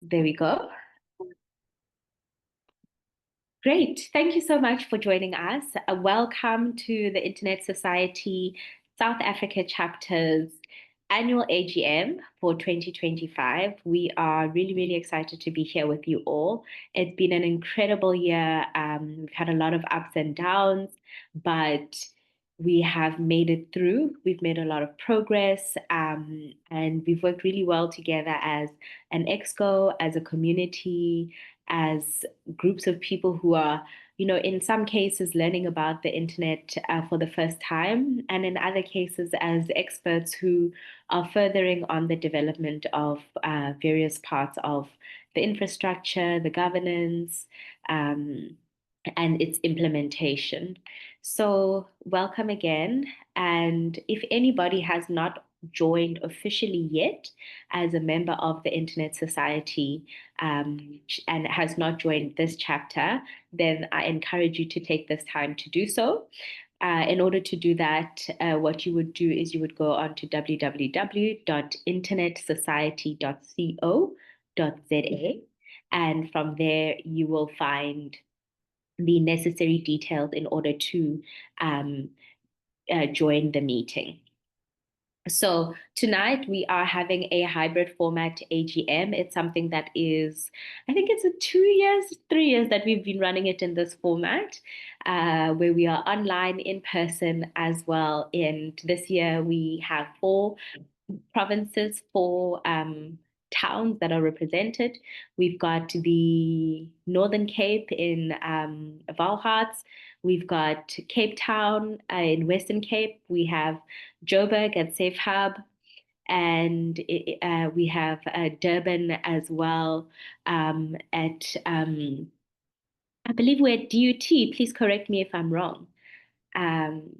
There we go. Great. Thank you so much for joining us. Welcome to the Internet Society South Africa chapter's annual AGM for 2025. We are really, really excited to be here with you all. It's been an incredible year. We've had a lot of ups and downs, but we have made it through. We've made a lot of progress, and we've worked really well together as an exco, as a community, as groups of people who are, in some cases learning about the internet for the first time, and in other cases as experts who are furthering on the development of various parts of the infrastructure, the governance, and its implementation. So, welcome again. And if anybody has not joined officially yet as a member of the Internet Society and has not joined this chapter, then I encourage you to take this time to do so. In order to do that, what you would do is you would go on to www.internetsociety.co.za, and from there you will find the necessary details in order to um, join the meeting. So tonight we are having a hybrid format AGM. It's something that is, I think it's 2 years, 3 years that we've been running it in this format, where we are online, in person as well. And this year we have 4 provinces, 4 towns that are represented. We've got the Northern Cape in Valharts. We've got Cape Town in Western Cape. We have Joburg at Safe Hub. And we have Durban as well I believe we're at DUT. Please correct me if I'm wrong. Um,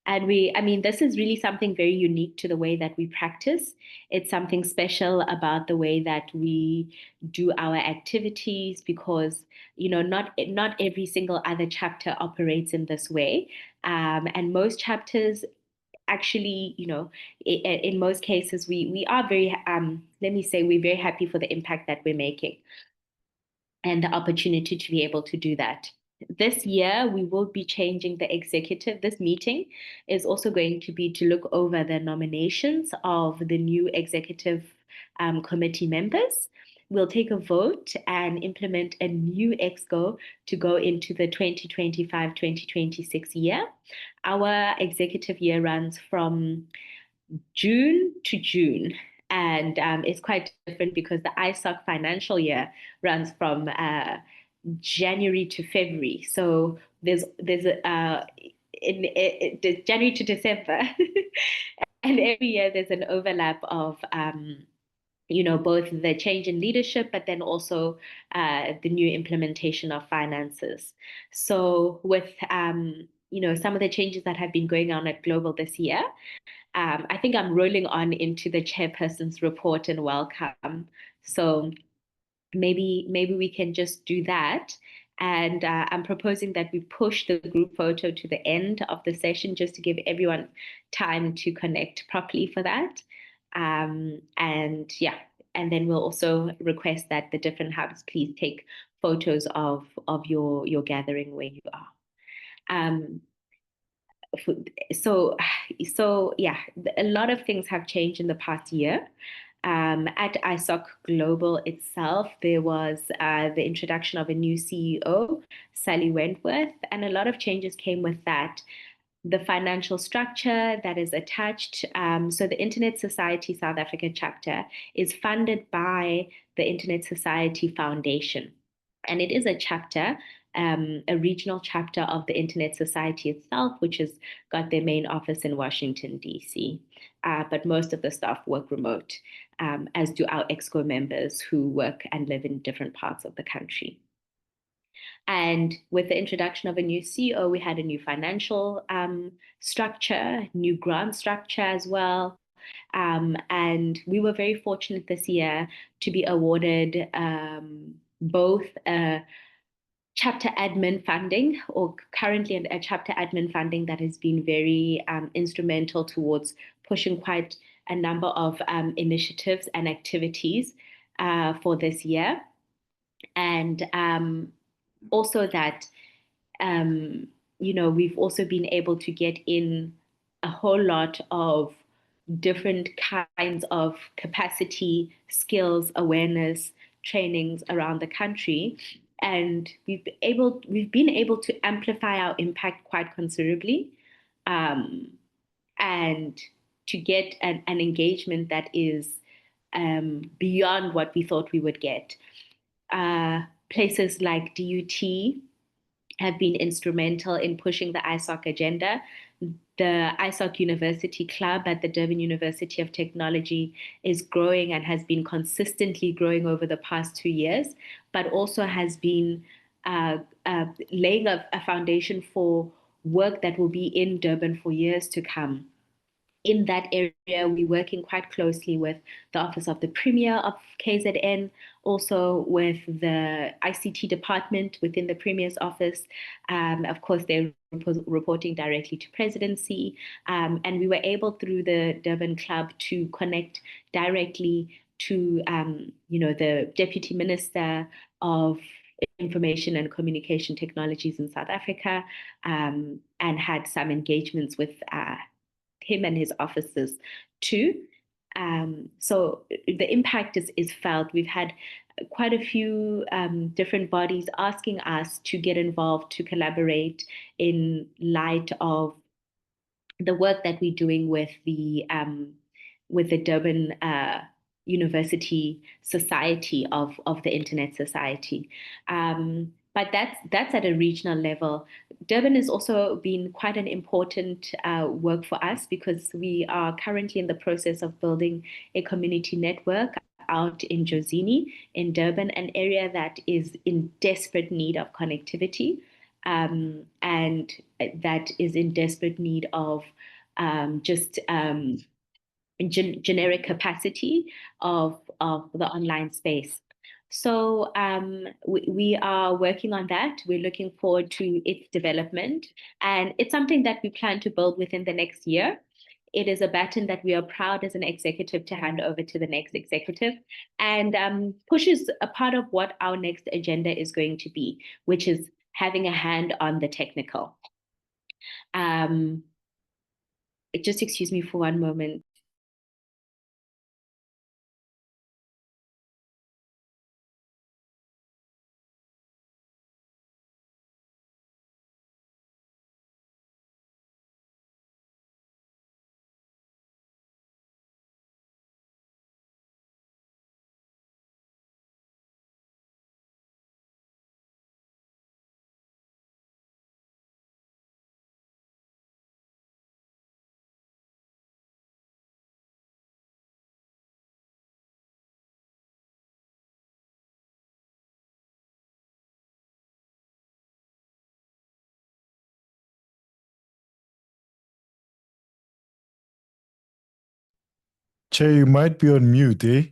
I mean, this is really something very unique to the way that we practice. It's something special about the way that we do our activities because, not every single other chapter operates in this way. And most chapters actually, in most cases, we are very, let me say, we're very happy for the impact that we're making and the opportunity to be able to do that. This year, we will be changing the executive. This meeting is also going to be to look over the nominations of the new executive committee members. We'll take a vote and implement a new exco to go into the 2025-2026 year. Our executive year runs from June to June. And it's quite different because the Issac financial year runs from January to February. So there's January to December, and every year there's an overlap of both the change in leadership, but then also the new implementation of finances. So with some of the changes that have been going on at Global this year, I think I'm rolling on into the chairperson's report and welcome. So maybe we can just do that. And I'm proposing that we push the group photo to the end of the session just to give everyone time to connect properly for that. And yeah, and then we'll also request that the different hubs please take photos of your gathering where you are. Um, so yeah, a lot of things have changed in the past year. At Issac Global itself, there was the introduction of a new CEO, Sally Wentworth, and a lot of changes came with that. The financial structure that is attached. So the Internet Society South Africa chapter is funded by the Internet Society Foundation. And it is a chapter, a regional chapter of the Internet Society itself, which has got their main office in Washington, D.C. But most of the staff work remote, as do our EXCO members who work and live in different parts of the country. And with the introduction of a new CEO, we had a new financial structure, new grant structure as well. And we were very fortunate this year to be awarded both chapter admin funding, or currently a chapter admin funding that has been very instrumental towards pushing quite a number of initiatives and activities for this year. And also that um, we've also been able to get in a whole lot of different kinds of capacity, skills, awareness trainings around the country. And we've been able to amplify our impact quite considerably, um, and to get an engagement that is beyond what we thought we would get. Places like DUT have been instrumental in pushing the ISOC agenda. The ISOC University Club at the Durban University of Technology is growing and has been consistently growing over the past 2 years, but also has been laying a foundation for work that will be in Durban for years to come. In that area, we're working quite closely with the Office of the Premier of KZN, also with the ICT department within the Premier's office. Of course, they're reporting directly to presidency. And we were able, through the Durban Club, to connect directly to, the Deputy Minister of Information and Communication Technologies in South Africa, and had some engagements with him and his officers too. So the impact is felt. We've had quite a few different bodies asking us to get involved, to collaborate in light of the work that we're doing with the Durban University Society of the Internet Society. But that's at a regional level. Durban has also been quite an important work for us because we are currently in the process of building a community network out in Jozini in Durban, an area that is in desperate need of connectivity, and that is in desperate need of just generic capacity of the online space. So we are working on that. We're looking forward to its development, and it's something that we plan to build within the next year. It is a baton that we are proud as an executive to hand over to the next executive, and pushes a part of what our next agenda is going to be, which is having a hand on the technical. Um, just excuse me for one moment. Che, you might be on mute, eh?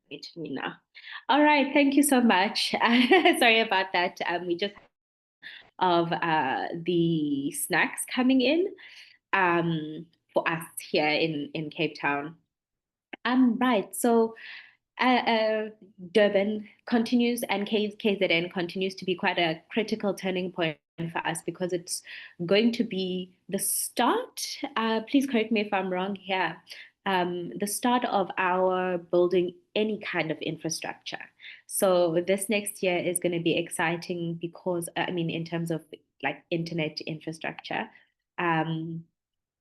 To me now. All right, thank you so much. Sorry about that. We just of the snacks coming in for us here in Cape Town. Right. So Durban continues and KZN continues to be quite a critical turning point for us because it's going to be the start. Please correct me if I'm wrong here. The start of our building any kind of infrastructure. So this next year is going to be exciting because, in terms of like internet infrastructure.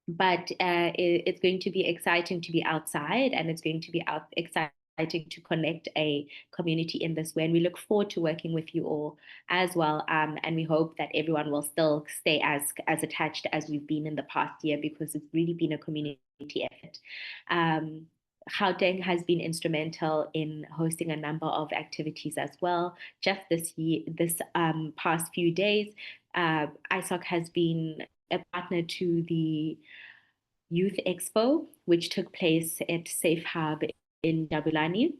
But it's going to be exciting to be outside, and it's going to be exciting to connect a community in this way. And we look forward to working with you all as well. And we hope that everyone will still stay as attached as we've been in the past year, because it's really been a community effort. Gauteng has been instrumental in hosting a number of activities as well. Just this past few days, Issac has been a partner to the Youth Expo, which took place at Safe Hub in Jabulani.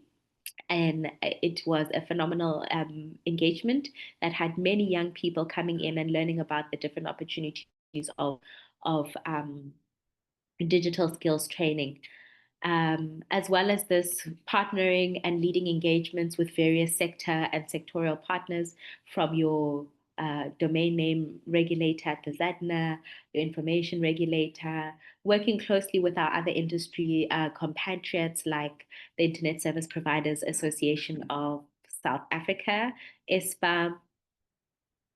And it was a phenomenal engagement that had many young people coming in and learning about the different opportunities of digital skills training. As well as this, partnering and leading engagements with various sector and sectorial partners, from your domain name regulator at the ZADNA, your information regulator, working closely with our other industry compatriots like the Internet Service Providers Association of South Africa, ISPA,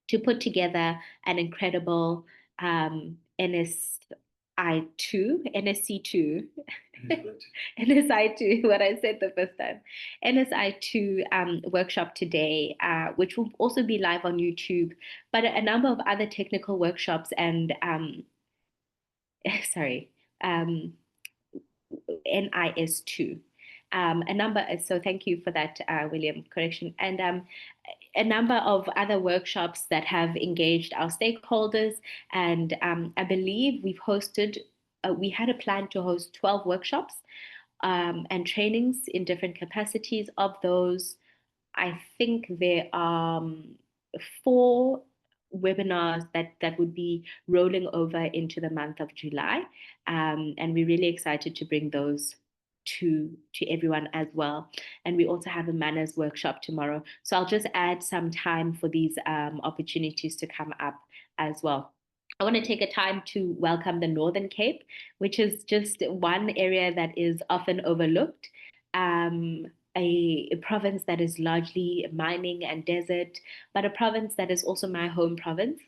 to put together an incredible NSC2, NSI2, what I said the first time, NSI2 workshop today, which will also be live on YouTube, but a number of other technical workshops and, sorry, NIS2. A number, so thank you for that, William, correction. And a number of other workshops that have engaged our stakeholders. And I believe we had a plan to host 12 workshops and trainings in different capacities. Of those, I think there are 4 webinars that would be rolling over into the month of July. And we're really excited to bring those to everyone as well. And we also have a manners workshop tomorrow. So I'll just add some time for these opportunities to come up as well. I want to take a time to welcome the Northern Cape, which is just one area that is often overlooked. A province that is largely mining and desert, but a province that is also my home province.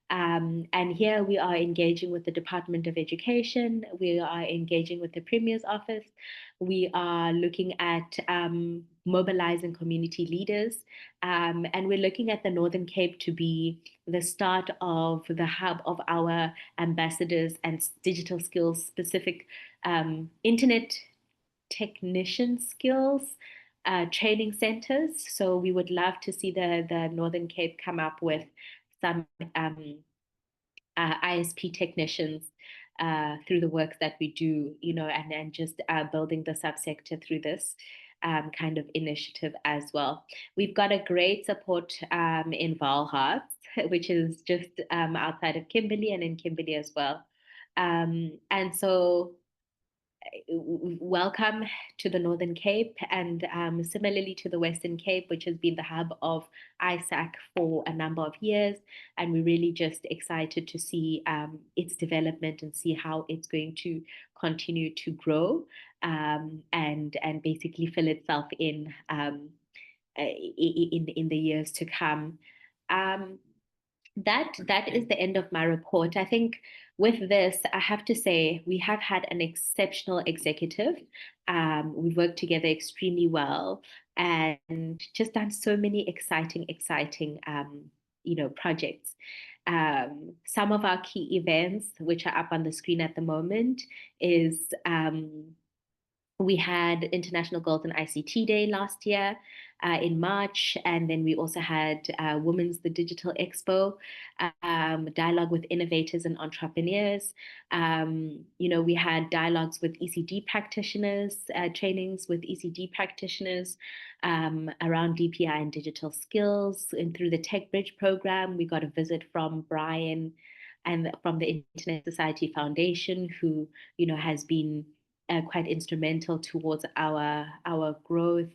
And here we are engaging with the Department of Education, we are engaging with the Premier's office, we are looking at mobilizing community leaders, and we're looking at the Northern Cape to be the start of the hub of our ambassadors and digital skills specific internet technician skills training centers. So we would love to see the Northern Cape come up with some ISP technicians through the work that we do, and just building the subsector through this kind of initiative as well. We've got a great support in Valhart, which is just outside of Kimberley and in Kimberley as well. And so welcome to the Northern Cape, and similarly to the Western Cape, which has been the hub of Issac for a number of years. And we're really just excited to see its development and see how it's going to continue to grow and basically fill itself in the years to come. That is the end of my report. I think with this, I have to say we have had an exceptional executive. We've worked together extremely well and just done so many exciting projects. Some of our key events, which are up on the screen at the moment, is we had International Girls in ICT Day last year in March, and then we also had Women's the Digital Expo, dialogue with innovators and entrepreneurs. We had dialogues with ECD practitioners, trainings with ECD practitioners around DPI and digital skills. And through the Tech Bridge program, we got a visit from Brian and from the Internet Society Foundation, who has been quite instrumental towards our growth.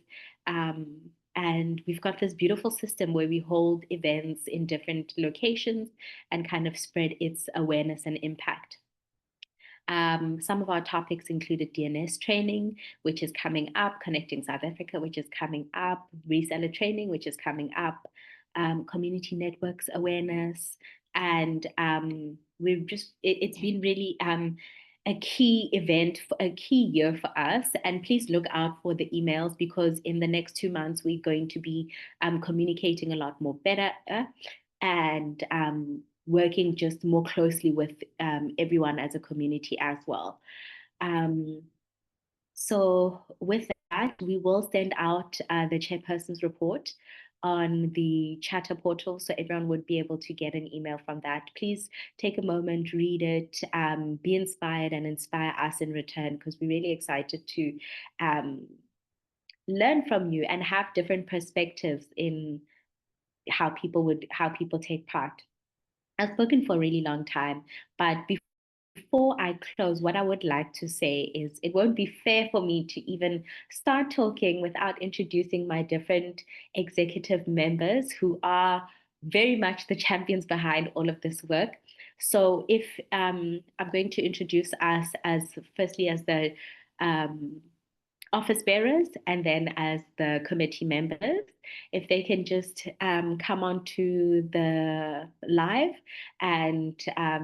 And we've got this beautiful system where we hold events in different locations and kind of spread its awareness and impact. Some of our topics included DNS training, which is coming up, Connecting South Africa, which is coming up, reseller training, which is coming up, community networks awareness. And it's been really a key event, a key year for us. And please look out for the emails, because in the next 2 months, we're going to be communicating a lot more better and working just more closely with everyone as a community as well. So with that, we will send out the chairperson's report on the chatter portal, so everyone would be able to get an email from that. Please take a moment, read it, be inspired and inspire us in return, because we're really excited to learn from you and have different perspectives in how people take part. I've spoken for a really long time, but before I close, what I would like to say is it won't be fair for me to even start talking without introducing my different executive members who are very much the champions behind all of this work. So if I'm going to introduce us as firstly as the office bearers and then as the committee members, if they can just come on to the live and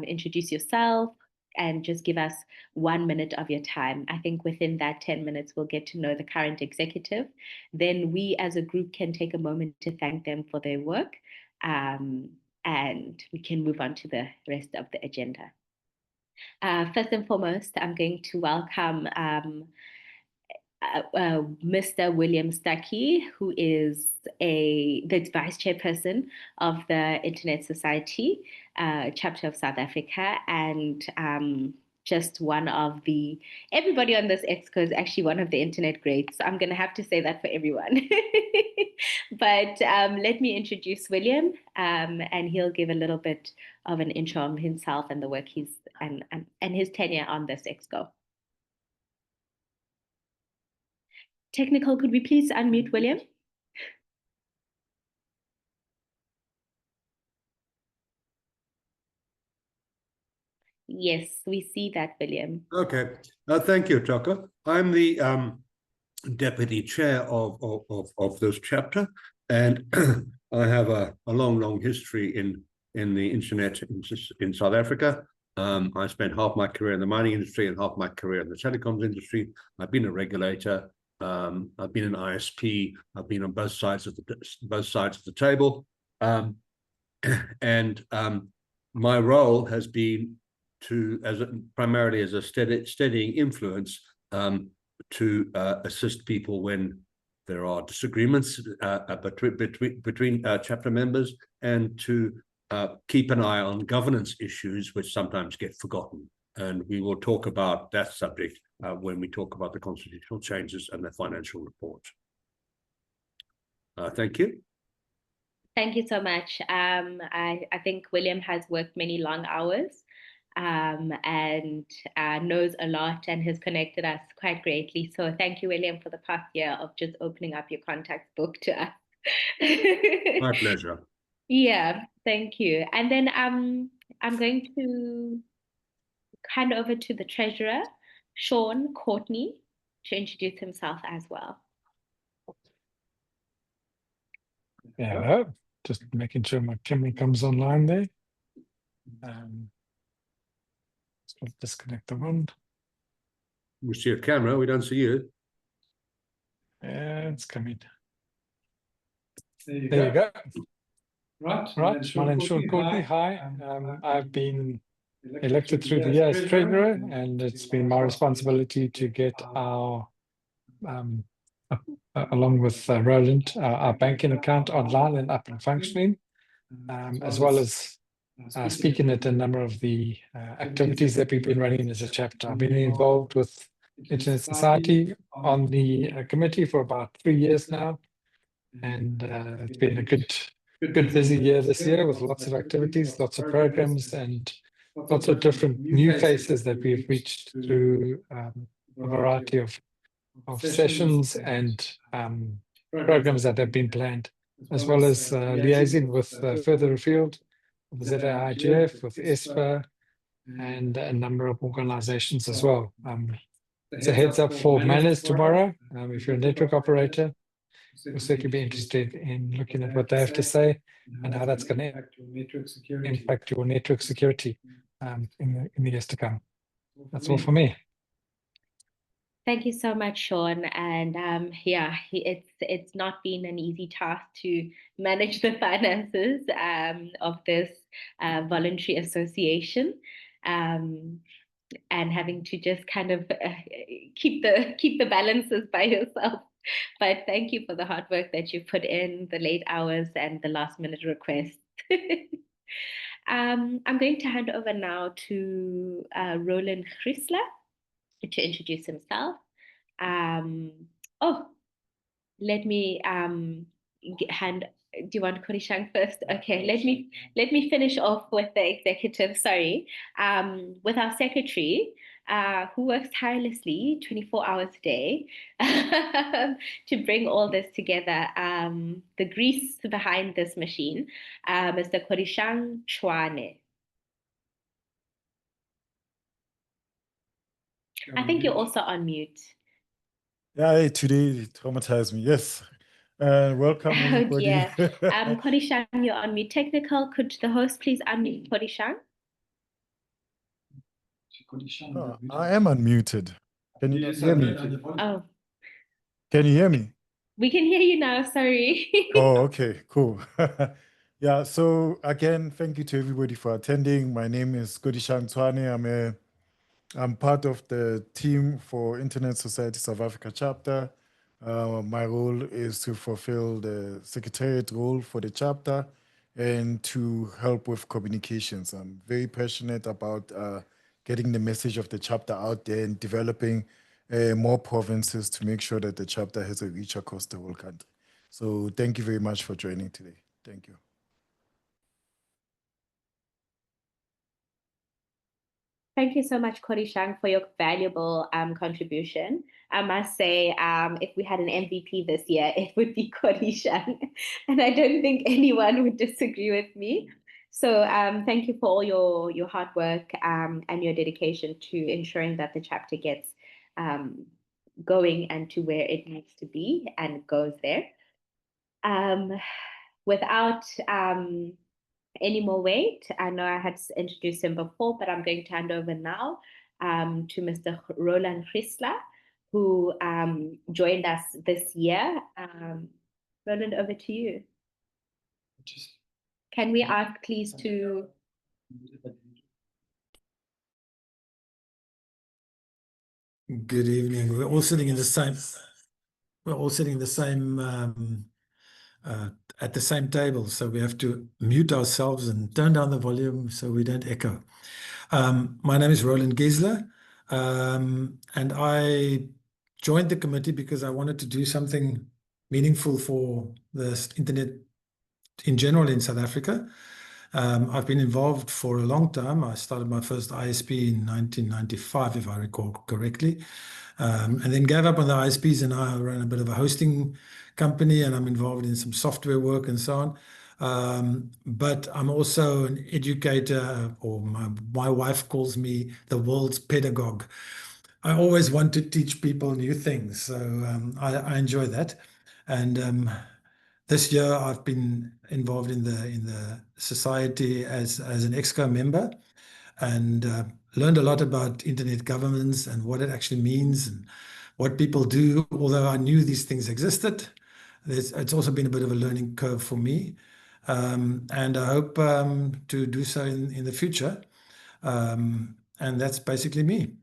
introduce yourself and just give us 1 minute of your time. I think within that 10 minutes, we'll get to know the current executive. Then we as a group can take a moment to thank them for their work, and we can move on to the rest of the agenda. First and foremost, I'm going to welcome Mr. William Stuckey, who is the vice chairperson of the Internet Society chapter of South Africa, and just one of the, everybody on this exco is actually one of the internet greats. So I'm going to have to say that for everyone. But let me introduce William, and he'll give a little bit of an intro on himself and the work he's and his tenure on this exco. Technical, could we please unmute William? Yes, we see that, William. Okay, thank you, Tucker. I'm the deputy chair of this chapter, and I have a long history in the internet in South Africa. I spent half my career in the mining industry and half my career in the telecoms industry. I've been a regulator. I've been an ISP. I've been on both sides of the table, and my role has been primarily as a steadying influence to assist people when there are disagreements between chapter members, and to keep an eye on governance issues which sometimes get forgotten. And we will talk about that subject when we talk about the constitutional changes and the financial report. Thank you. Thank you so much. I think William has worked many long hours and knows a lot and has connected us quite greatly. So thank you, William, for the past year of just opening up your contact book to us. My pleasure. Yeah, thank you. And then I'm going to hand over to the treasurer, Sean Courtney, to introduce himself as well. Yeah, just making sure my camera comes online there. Let's disconnect the one. We see a camera, we don't see you. Yeah, it's coming. There you go. Right. My name's Sean Courtney. Hi. I've been elected through the year as treasurer, and it's been my responsibility to get our, along with Roland, our banking account online and up and functioning, as well as speaking at a number of the activities that we've been running as a chapter. I've been involved with Internet Society on the committee for about 3 years now, and it's been a good busy year this year with lots of activities, lots of programs, and lots of different new faces that we've reached through a variety of sessions and programs that have been planned, as well as liaising with further afield, with the ZAIGF, with ESPA, and a number of organizations as well. It's a heads up for manners tomorrow. If you're a network operator, we'll certainly be interested in looking at what they have to say and how that's going to impact your network security in the years to come. That's all for me. Thank you so much, Sean. And yeah, it's not been an easy task to manage the finances of this voluntary association, and having to just kind of keep the balances by yourself. But thank you for the hard work that you've put in, the late hours and the last minute requests. I'm going to hand over now to Roland Chrysler to introduce himself. Oh, let me hand. Do you want Korishang first? Okay, let me finish off with the executive. Sorry, with our secretary, who works tirelessly 24 hours a day to bring all this together. The grease behind this machine, Mr. Korishang Chwane. I think you're also on mute. Yeah, today traumatized me. Yes. Welcome, Oh everybody. dear. Korishang, you're on mute. Technical, could the host please unmute Korishang? Oh, I am unmuted. Can you not hear me? Oh, Can you hear me? we can hear you now. Sorry. Oh, okay, cool. Yeah, so again, thank you to everybody for attending. My name is Kodishang Twane. I'm part of the team for Internet Society South Africa chapter. My role is to fulfill the secretariat role for the chapter and to help with communications. I'm very passionate about getting the message of the chapter out there and developing more provinces to make sure that the chapter has a reach across the whole country. So thank you very much for joining today. Thank you. Thank you so much, Korishang, for your valuable contribution. I must say, if we had an MVP this year, it would be Korishang. And I don't think anyone would disagree with me. So thank you for all your hard work and your dedication to ensuring that the chapter gets going and to where it needs to be and goes there. Without any more wait, I know I had introduced him before, but I'm going to hand over now to Mr. Roland Chrysler, who joined us this year. Roland, over to you. Can we ask, please, to... Good evening. We're all sitting in the same. We're all sitting in the same at the same table, so we have to mute ourselves and turn down the volume so we don't echo. My name is Roland Giesler, and I joined the committee because I wanted to do something meaningful for the internet in general in South Africa. I've been involved for a long time. I started my first ISP in 1995, if I recall correctly, and then gave up on the ISPs, and I ran a bit of a hosting company, and I'm involved in some software work and so on. But I'm also an educator, or my wife calls me the world's pedagogue. I always want to teach people new things, so I enjoy that. And this year, I've been involved in the society as an EXCO member, and learned a lot about internet governance and what it actually means and what people do. Although I knew these things existed, it's also been a bit of a learning curve for me, and I hope to do so in the future. And that's basically me.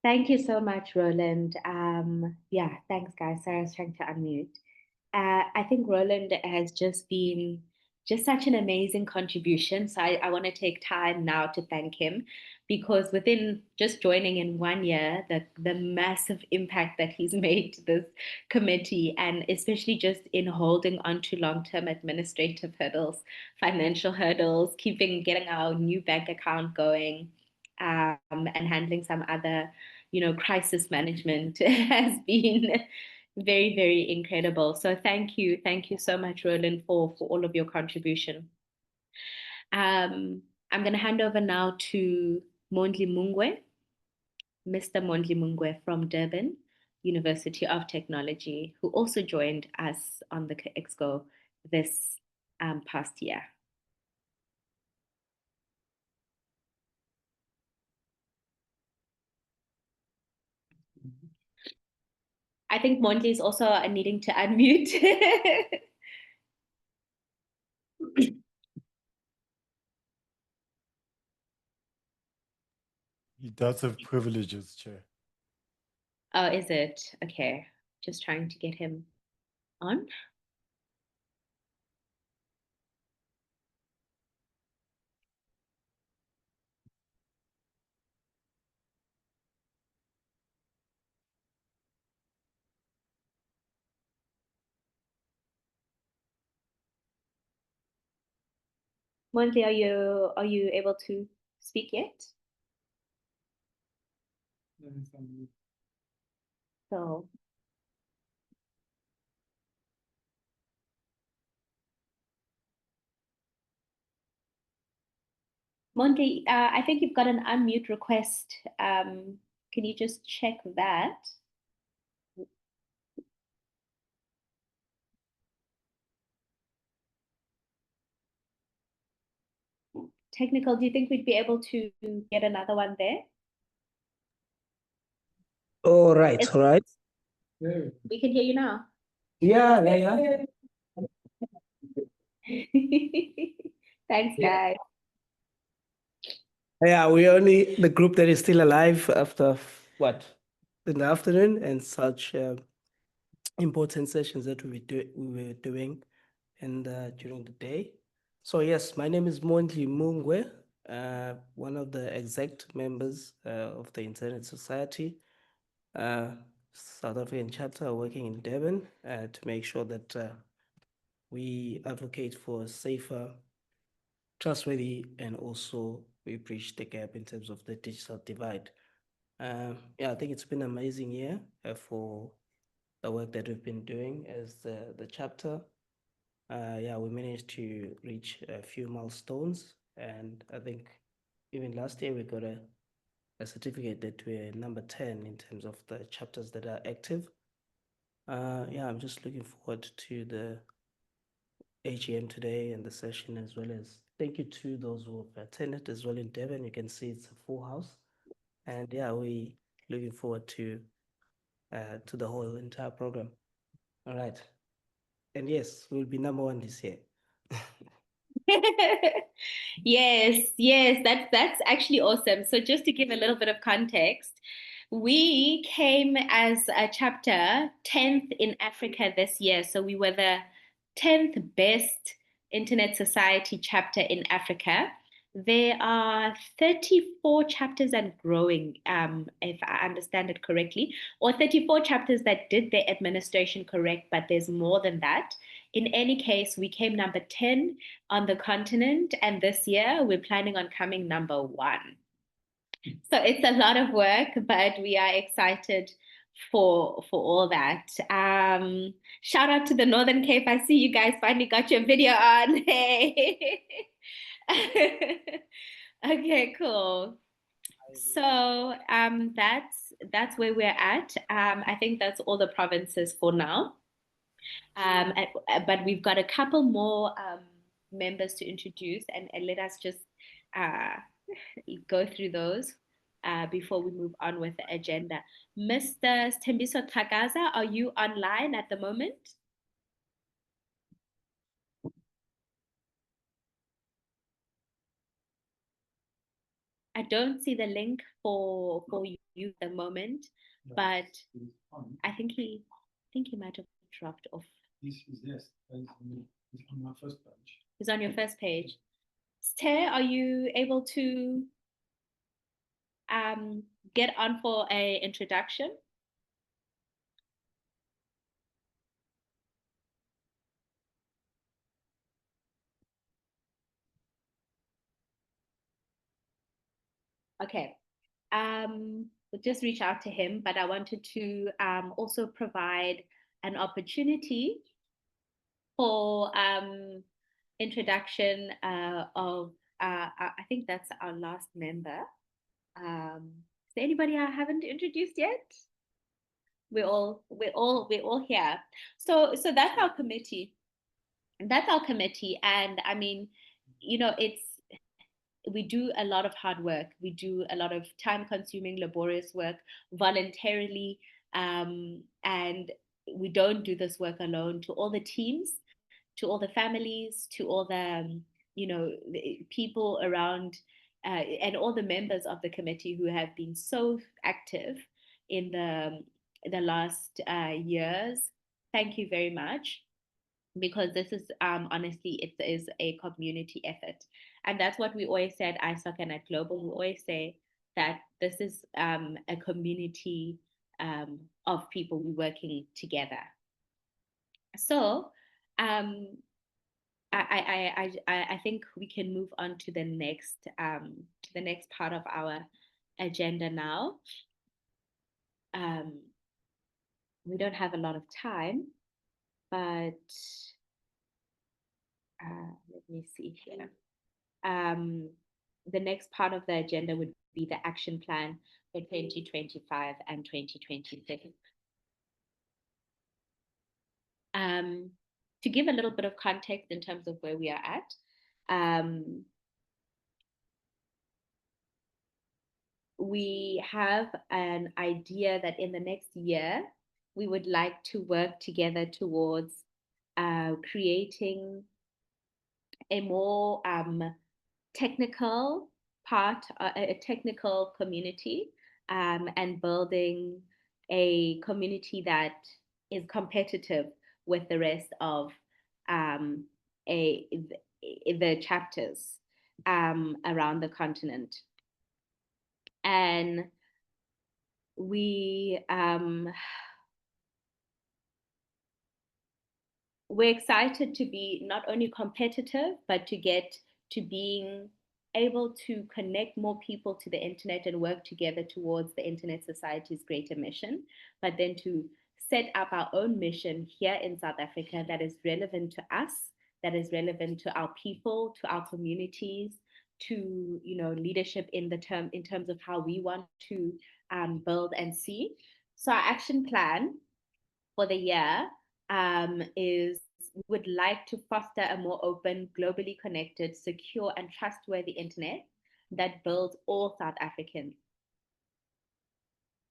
Thank you so much, Roland. Yeah, thanks, guys. Sorry, I was trying to unmute. I think Roland has just been just such an amazing contribution. So I want to take time now to thank him, because within just joining in 1 year, the massive impact that he's made to this committee, and especially just in holding on to long-term administrative hurdles, financial hurdles, getting our new bank account going, and handling some other, crisis management has been very, very incredible. So thank you so much, Roland, for all of your contribution. I'm going to hand over now to Mondli Mungwe, Mr. Mondli Mungwe from Durban University of Technology, who also joined us on the Exco this past year. I think Mondli is also needing to unmute. He does have privileges, Chair. Oh, is it? Okay. Just trying to get him on. Monty, are you able to speak yet? So Monty, I think you've got an unmute request. Can you just check that? Technical, do you think we'd be able to get another one there? All right, It's- all right. We can hear you now. Yeah, yeah. Thanks, guys. Yeah, we only the group that is still alive after what in the afternoon and such important sessions that we were doing and during the day. So yes, my name is Mondli Mungwe, one of the exec members of the Internet Society, South African chapter, working in Durban to make sure that we advocate for a safer, trustworthy, and also we bridge the gap in terms of the digital divide. Yeah, I think it's been an amazing year for the work that we've been doing as the chapter. Yeah, we managed to reach a few milestones, and I think even last year we got a certificate that we're number 10 in terms of the chapters that are active. Yeah, I'm just looking forward to the AGM today and the session, as well as thank you to those who have attended as well in Durban. You can see it's a full house, and yeah, we looking forward to the whole entire program. All right, and yes, we'll be number 1 this year. Yes, that's actually awesome. So just to give a little bit of context, we came as a chapter 10th in Africa this year. So we were the 10th best Internet Society chapter in Africa. There are 34 chapters and growing, if I understand it correctly, or 34 chapters that did their administration correct, but there's more than that. In any case, we came number 10 on the continent, and this year we're planning on coming number 1. So it's a lot of work, but we are excited for all that. Shout out to the Northern Cape. I see you guys finally got your video on. Hey. Okay, cool. So that's where we're at. I think that's all the provinces for now. But we've got a couple more members to introduce, and let us just go through those before we move on with the agenda. Mr. Sthembiso Tagaza, are you online at the moment? I don't see the link for you at the moment, but I think he might have dropped off. He's on my first page. He's on your first page. Ste, are you able to get on for a introduction? Okay. We'll just reach out to him, but I wanted to also provide an opportunity for introduction of I think that's our last member. Is there anybody I haven't introduced yet? We're all here. So that's our committee. That's our committee, and I mean, you know, we do a lot of hard work. We do a lot of time-consuming, laborious work voluntarily, and we don't do this work alone. To all the teams, to all the families, to all the the people around, and all the members of the committee who have been so active in the last years. Thank you very much, because this is honestly, it is a community effort, and that's what we always say at Issac and at Global. We always say that this is a community of people working together. So I think we can move on to the next part of our agenda now. We don't have a lot of time, but let me see here. The next part of the agenda would be the action plan for 2025 and 2026. To give a little bit of context in terms of where we are at, we have an idea that in the next year, we would like to work together towards creating a more technical part, a technical community, and building a community that is competitive with the rest of the chapters around the continent. And we're excited to be not only competitive, but to get to being able to connect more people to the internet and work together towards the Internet Society's greater mission, but then to set up our own mission here in South Africa that is relevant to us, that is relevant to our people, to our communities, to leadership in terms of how we want to build and see. So our action plan for the year is we would like to foster a more open, globally connected, secure, and trustworthy internet that builds all South Africans.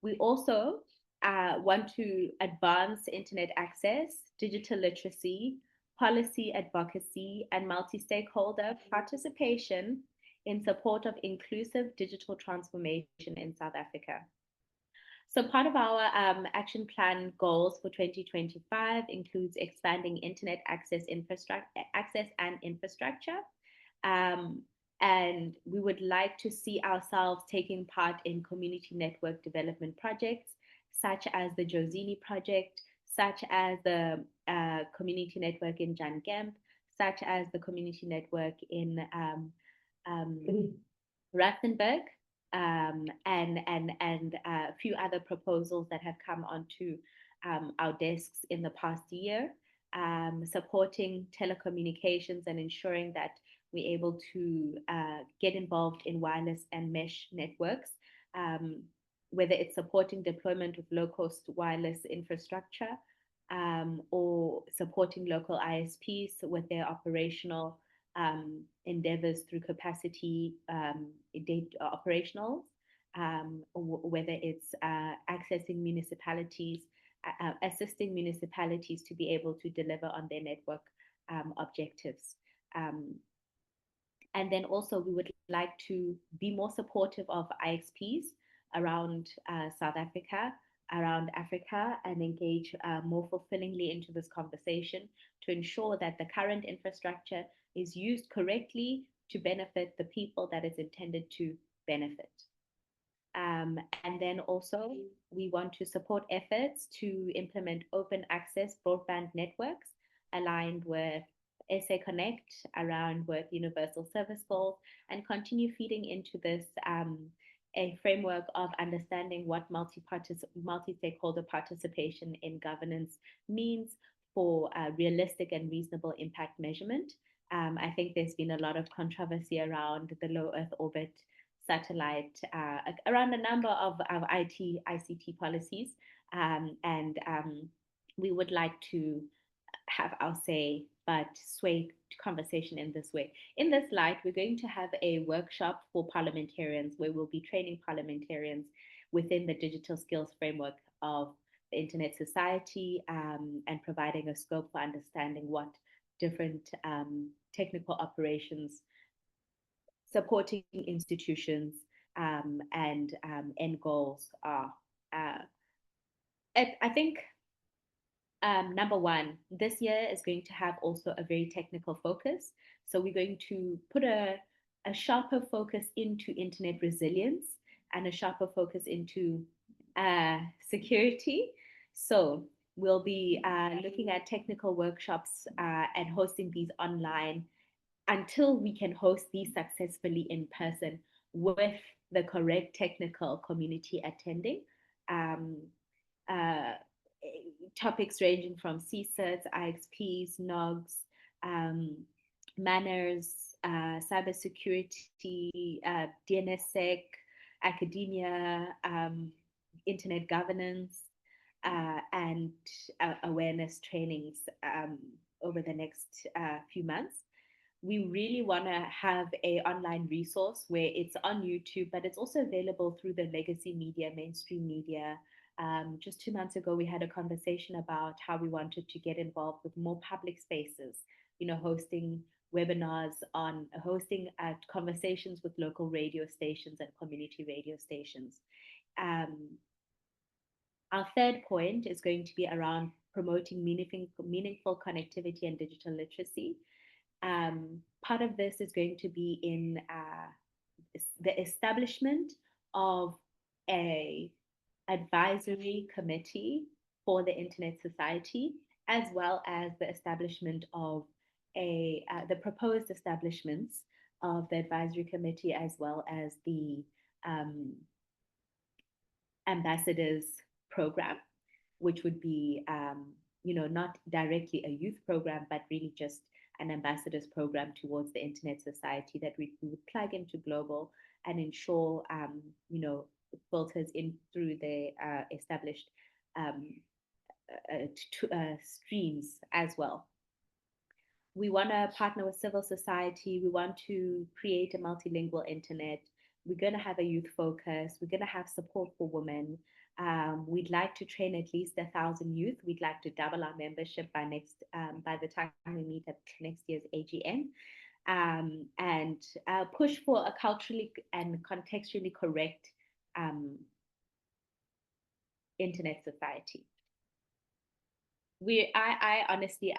We also want to advance internet access, digital literacy, policy advocacy, and multi-stakeholder participation in support of inclusive digital transformation in South Africa. So part of our action plan goals for 2025 includes expanding internet access and infrastructure. And we would like to see ourselves taking part in community network development projects, such as the Jozini project, such as the community network in Jan Gemp, such as the community network in Rustenburg. And a few other proposals that have come onto our desks in the past year, supporting telecommunications and ensuring that we're able to get involved in wireless and mesh networks, whether it's supporting deployment of low-cost wireless infrastructure or supporting local ISPs with their operational endeavors through capacity operationals, whether it's accessing municipalities, assisting municipalities to be able to deliver on their network objectives. And then also we would like to be more supportive of IXPs around South Africa, around Africa, and engage more fulfillingly into this conversation to ensure that the current infrastructure is used correctly to benefit the people that it's intended to benefit. And then also we want to support efforts to implement open access broadband networks aligned with SA Connect, around with Universal Service Goals, and continue feeding into this a framework of understanding what multi-stakeholder participation in governance means for realistic and reasonable impact measurement. I think there's been a lot of controversy around the low Earth orbit satellite, around a number of ICT policies, and we would like to have our say, but sway conversation in this way. In this light, we're going to have a workshop for parliamentarians where we'll be training parliamentarians within the digital skills framework of the Internet Society, and providing a scope for understanding what different technical operations, supporting institutions, and end goals are. I think number one, this year is going to have also a very technical focus. So we're going to put a sharper focus into internet resilience and a sharper focus into security. So we'll be looking at technical workshops and hosting these online until we can host these successfully in person with the correct technical community attending. Topics ranging from CSIRTs, IXPs, NOGs, manners, cybersecurity, DNSSEC, academia, internet governance, and awareness trainings over the next few months. We really want to have an online resource where it's on YouTube, but it's also available through the legacy media, mainstream media. Just 2 months ago, we had a conversation about how we wanted to get involved with more public spaces, hosting webinars hosting conversations with local radio stations and community radio stations. Our third point is going to be around promoting meaningful connectivity and digital literacy. Part of this is going to be in the establishment of an advisory committee for the Internet Society, as well as the establishment of the proposed establishments of the advisory committee, as well as the ambassadors program, which would be, not directly a youth program, but really just an ambassadors program towards the Internet Society that we would plug into global and ensure, filters in through the established streams as well. We want to partner with civil society. We want to create a multilingual internet. We're going to have a youth focus. We're going to have support for women. We'd like to train at least 1,000 youth. We'd like to double our membership by the time we meet at next year's AGM, and push for a culturally and contextually correct Internet Society. I honestly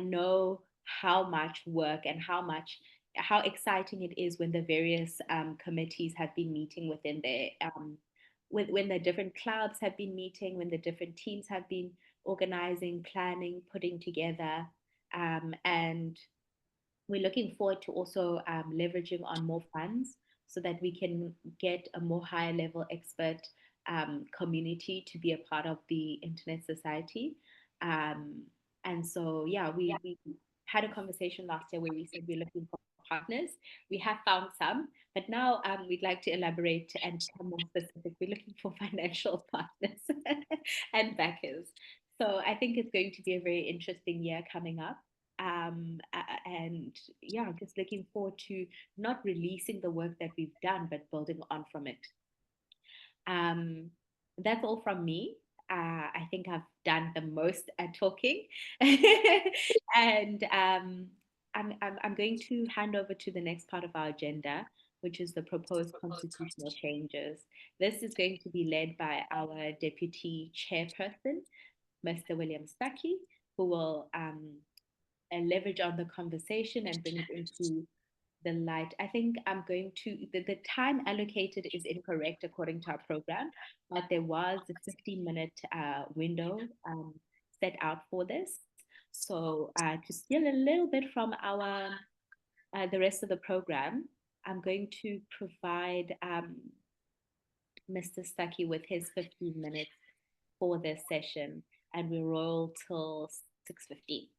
know how much work and how exciting it is when the various committees have been meeting within their when the different clubs have been meeting, when the different teams have been organizing, planning, putting together, and we're looking forward to also leveraging on more funds so that we can get a more higher level expert community to be a part of the Internet Society. And so, yeah, we had a conversation last year where we said we're looking for partners. We have found some, but now we'd like to elaborate and become more specific. We're looking for financial partners and backers. So I think it's going to be a very interesting year coming up. And yeah, just looking forward to not releasing the work that we've done, but building on from it. That's all from me. I think I've done the most talking, and I'm going to hand over to the next part of our agenda, which is the proposed constitutional changes. This is going to be led by our deputy chairperson, Mr. William Stuckey, who will leverage on the conversation and bring it into the light. I think I'm going to, the time allocated is incorrect according to our program, but there was a 15-minute window set out for this. So to steal a little bit from the rest of the program, I'm going to provide Mr. Stuckey with his 15 minutes for this session, and we'll roll till 6:15.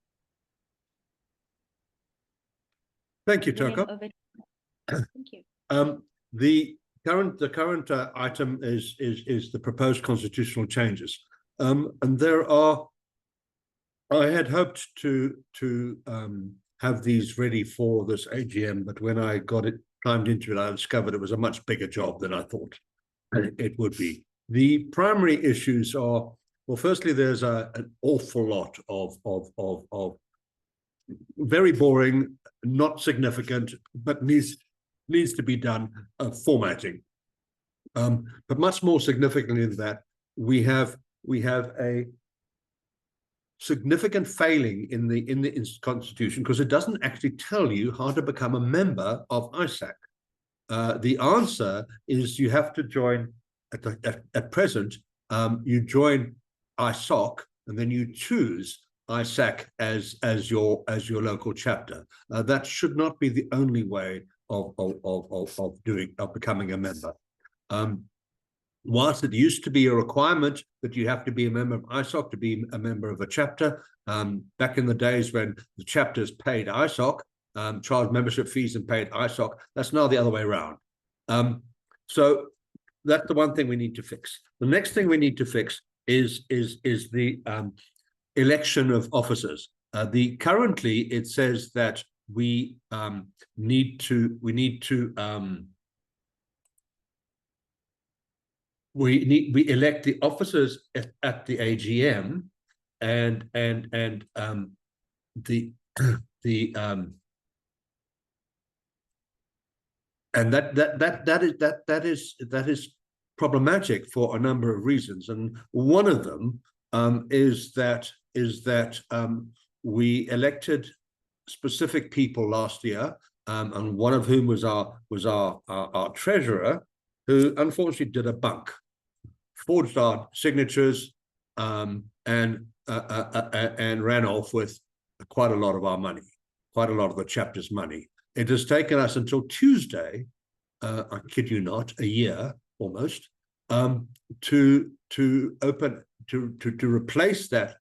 Thank you, Toko. Thank you. The current item is the proposed constitutional changes, and there are. I had hoped to have these ready for this AGM, but when I climbed into it, I discovered it was a much bigger job than I thought it would be. The primary issues are, well, firstly, there's an awful lot of very boring, not significant, but needs to be done formatting. But much more significantly than that, we have a significant failing in the Constitution, because it doesn't actually tell you how to become a member of Issac. The answer is you have to join at present. You join ISOC and then you choose Issac as your local chapter. That should not be the only way of becoming a member. Whilst it used to be a requirement that you have to be a member of Issac to be a member of a chapter, back in the days when the chapters paid Issac, charged membership fees and paid Issac, that's now the other way around. So that's the one thing we need to fix. The next thing we need to fix is the election of officers. Currently it says that we elect the officers at the AGM, and that is problematic for a number of reasons, and one of them is that we elected specific people last year, and one of whom was our treasurer, who unfortunately did a bunk, forged our signatures, and ran off with quite a lot of our money, quite a lot of the chapter's money. It has taken us until Tuesday, I kid you not, a year almost, to replace that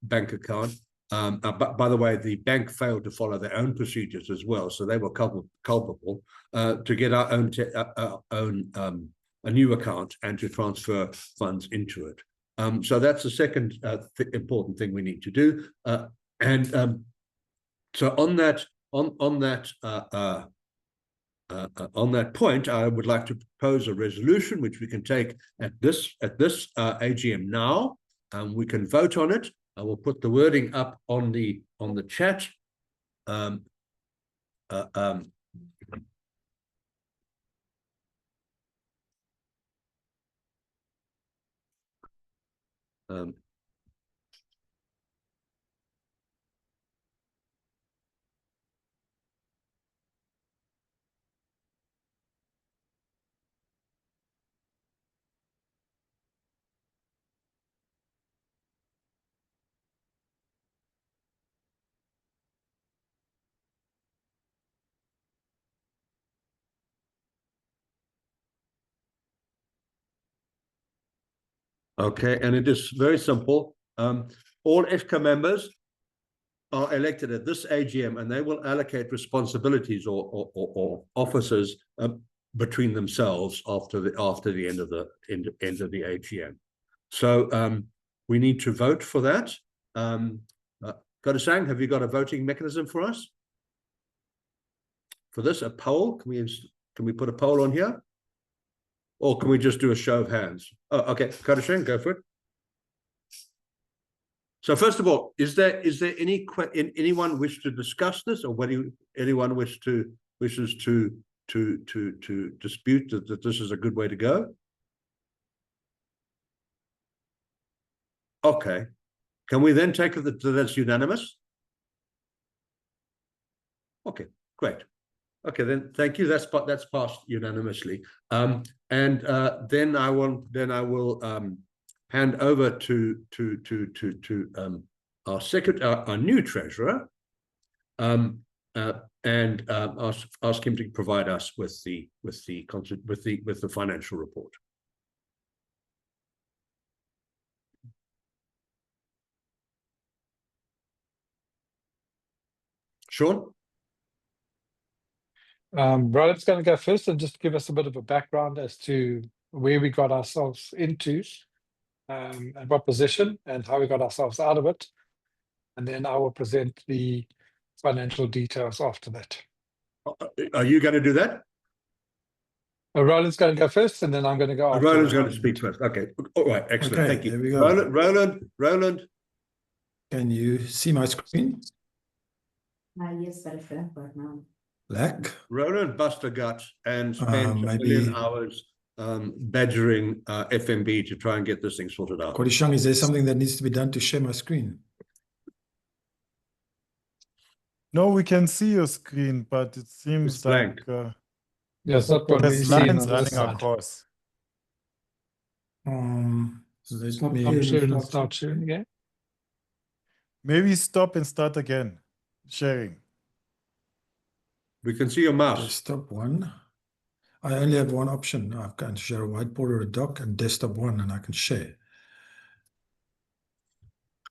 bank account. But by the way, the bank failed to follow their own procedures as well, so they were culpable to get our own a new account and to transfer funds into it. So that's the second important thing we need to do. So on that point, I would like to propose a resolution which we can take at this AGM now, and we can vote on it. I will put the wording up on the chat. Okay, and it is very simple. All EFCA members are elected at this AGM, and they will allocate responsibilities or officers between themselves after the end of the AGM. So we need to vote for that. Kodisang, have you got a voting mechanism for us? For this, a poll? Can we put a poll on here? Or can we just do a show of hands? Oh, okay, Kodisang, go for it. So first of all, is there anyone wish to discuss this, or whether anyone wishes to dispute that this is a good way to go? Okay, can we then take it that that's unanimous? Okay, great. Okay, then thank you. That's passed unanimously. And then I will hand over to our new treasurer, and ask him to provide us with the financial report. Sean? Roland's going to go first and just give us a bit of a background as to where we got ourselves into, and what position and how we got ourselves out of it. And then I will present the financial details after that. Are you going to do that? Roland's going to go first, and then I'm going to go after. Roland's going to speak first. Okay. All right. Excellent. Okay, Thank you. there we go. Roland. Can you see my screen? Yes, but it's black right now. Black. Roland bust a gut and spent maybe- a million hours badgering FMB to try and get this thing sorted out. Kodishang, is there something that needs to be done to share my screen? No, we can see your screen, but it seems It's like blank. Yes, that's what we there's see on lines the running side. across. So let me I'm sharing and start sharing again. Maybe stop and start again. Sharing. We can see your mouse. Desktop 1. I only have one option. I can share a whiteboard or a doc, and desktop 1, and I can share.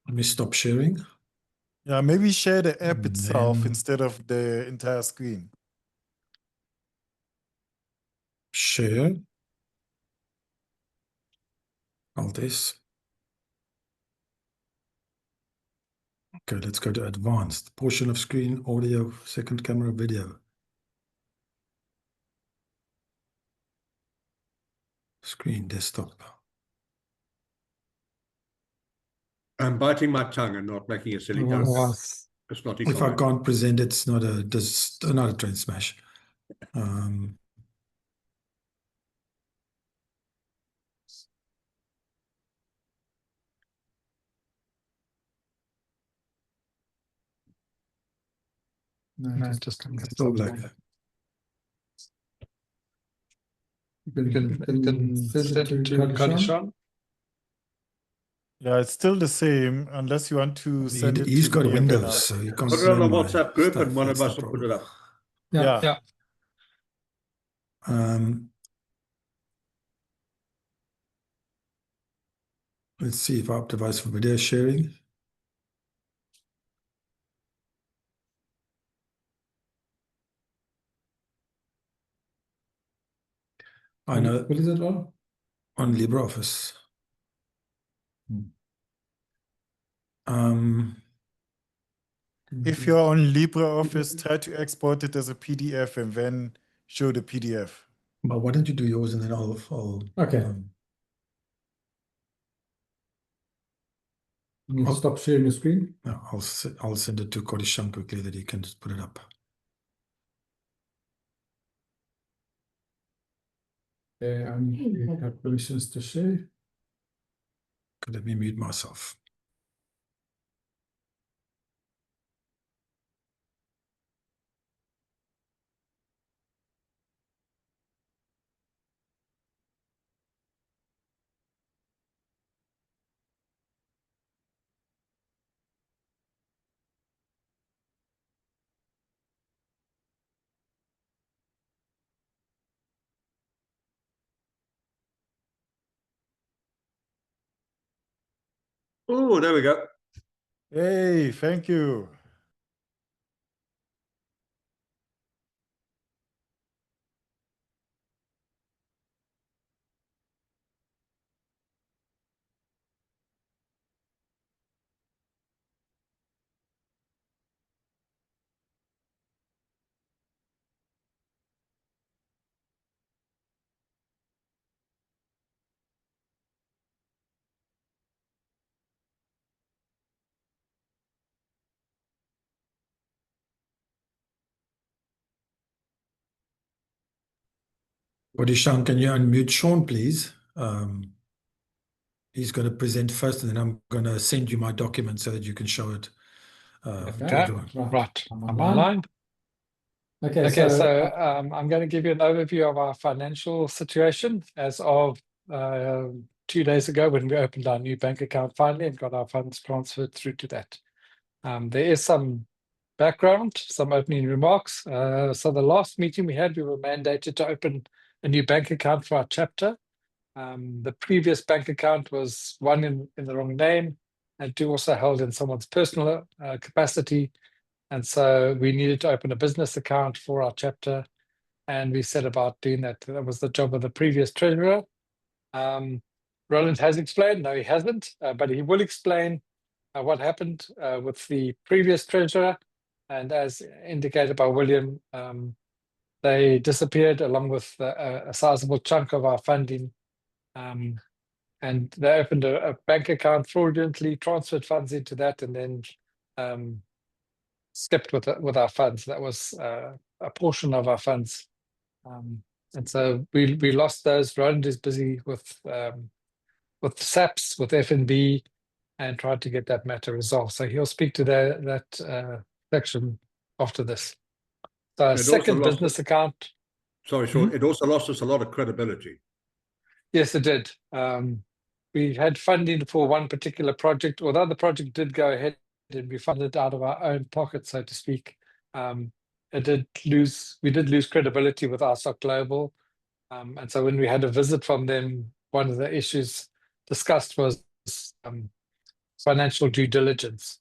Let me stop sharing. Yeah, maybe share the app And itself then- instead of the entire screen. Share. All this. Okay, let's go to advanced. Portion of screen, audio, second camera, video. Screen, desktop. I'm biting my tongue and not making a silly joke. Yes. It's not If I can't present, it's not a train smash. No, just Still black. You can send it to Kadishan. Yeah, it's still the same unless you want to send it He's to got me and then Windows, so he can't Put it on see the my WhatsApp group stuff. and one of That's us the will put it up. Yeah. Yeah. Let's see if I optimize for video sharing. I know. What is it on? On LibreOffice. If you're on LibreOffice, try to export it as a PDF and then show the PDF. But why don't you do yours and then I'll Okay. I'll stop sharing the screen. no, I'll send it to Kodishan quickly that he can just put it up. I need to have permissions to share. Could let me mute myself. Oh, there we go. Hey, thank you. Kodishan, can you unmute Sean, please? He's going to present first, and then I'm going to send you my document so that you can show it to everyone. Right. I'm online. Okay, so I'm going to give you an overview of our financial situation as of 2 days ago when we opened our new bank account finally and got our funds transferred through to that. There is some background, some opening remarks. So the last meeting we had, we were mandated to open a new bank account for our chapter. The previous bank account was one in the wrong name and two also held in someone's personal capacity. And so we needed to open a business account for our chapter. And we set about doing that. That was the job of the previous treasurer. Roland has explained, no, he hasn't, but he will explain what happened with the previous treasurer. And as indicated by William, they disappeared along with a sizable chunk of our funding. And they opened a bank account, fraudulently transferred funds into that, and then skipped with our funds. That was a portion of our funds. And so we lost those. Roland is busy with SAPs, with FNB, and tried to get that matter resolved. So he'll speak to that section after this. So second business account. Sorry, Sean. It also lost us a lot of credibility. Yes, it did. We had funding for one particular project, although the project did go ahead and we funded out of our own pocket, so to speak, we did lose credibility with Issac Global. And so when we had a visit from them, one of the issues discussed was financial due diligence.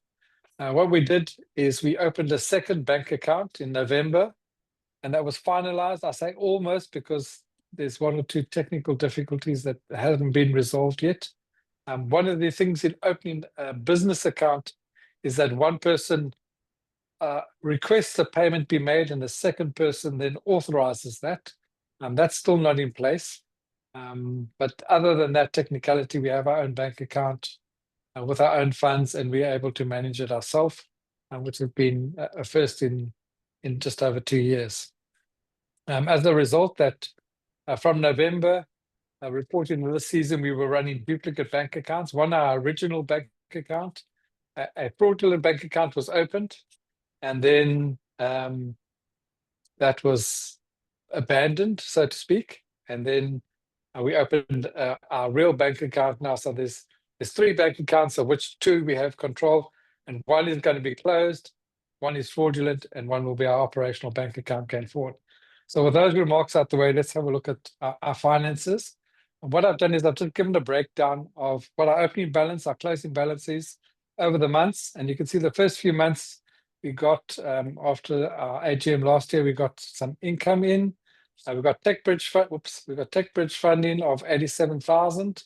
What we did is we opened a second bank account in November, and that was finalized. I say almost because there's one or two technical difficulties that haven't been resolved yet. One of the things in opening a business account is that one person requests a payment be made and the second person then authorizes that. That's still not in place. But other than that technicality, we have our own bank account with our own funds, and we're able to manage it ourselves, which has been a first in just over 2 years. As a result, that from November, reporting this season, we were running duplicate bank accounts. One, our original bank account, a fraudulent bank account was opened, and then that was abandoned, so to speak. And then we opened our real bank account now. So there's 3 bank accounts, of which 2 we have control, and 1 is going to be closed, 1 is fraudulent, and 1 will be our operational bank account going forward. So with those remarks out the way, let's have a look at our finances. And what I've done is I've just given a breakdown of what our opening balance, our closing balance is over the months. And you can see the first few months we got, after our AGM last year, we got some income in. We got TechBridge funding of 87,000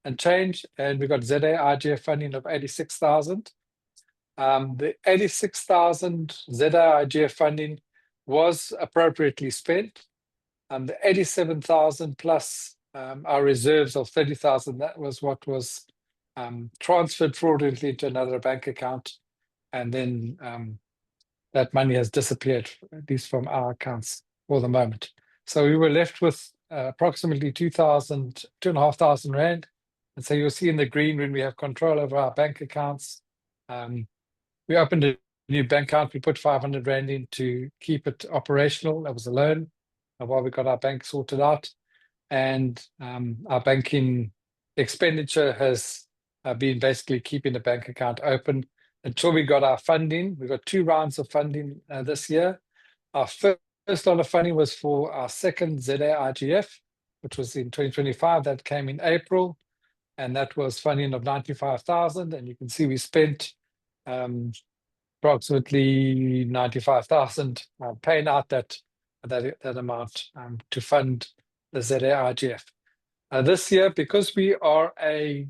and change, and we got ZA IGF funding of 86,000. The 86,000 ZA IGF funding was appropriately spent. The 87,000 plus our reserves of 30,000, that was what was transferred fraudulently to another bank account, and then that money has disappeared, at least from our accounts for the moment. So we were left with approximately 2,500 rand. And so you'll see in the green when we have control over our bank accounts. We opened a new bank account. We put 500 rand in to keep it operational. That was a loan while we got our bank sorted out. And our banking expenditure has been basically keeping the bank account open until we got our funding. We got 2 rounds of funding this year. Our first lot of funding was for our second ZA IGF, which was in 2025. That came in April, and that was funding of 95,000. And you can see we spent approximately 95,000 paying out that amount to fund the ZA IGF. This year, because we are a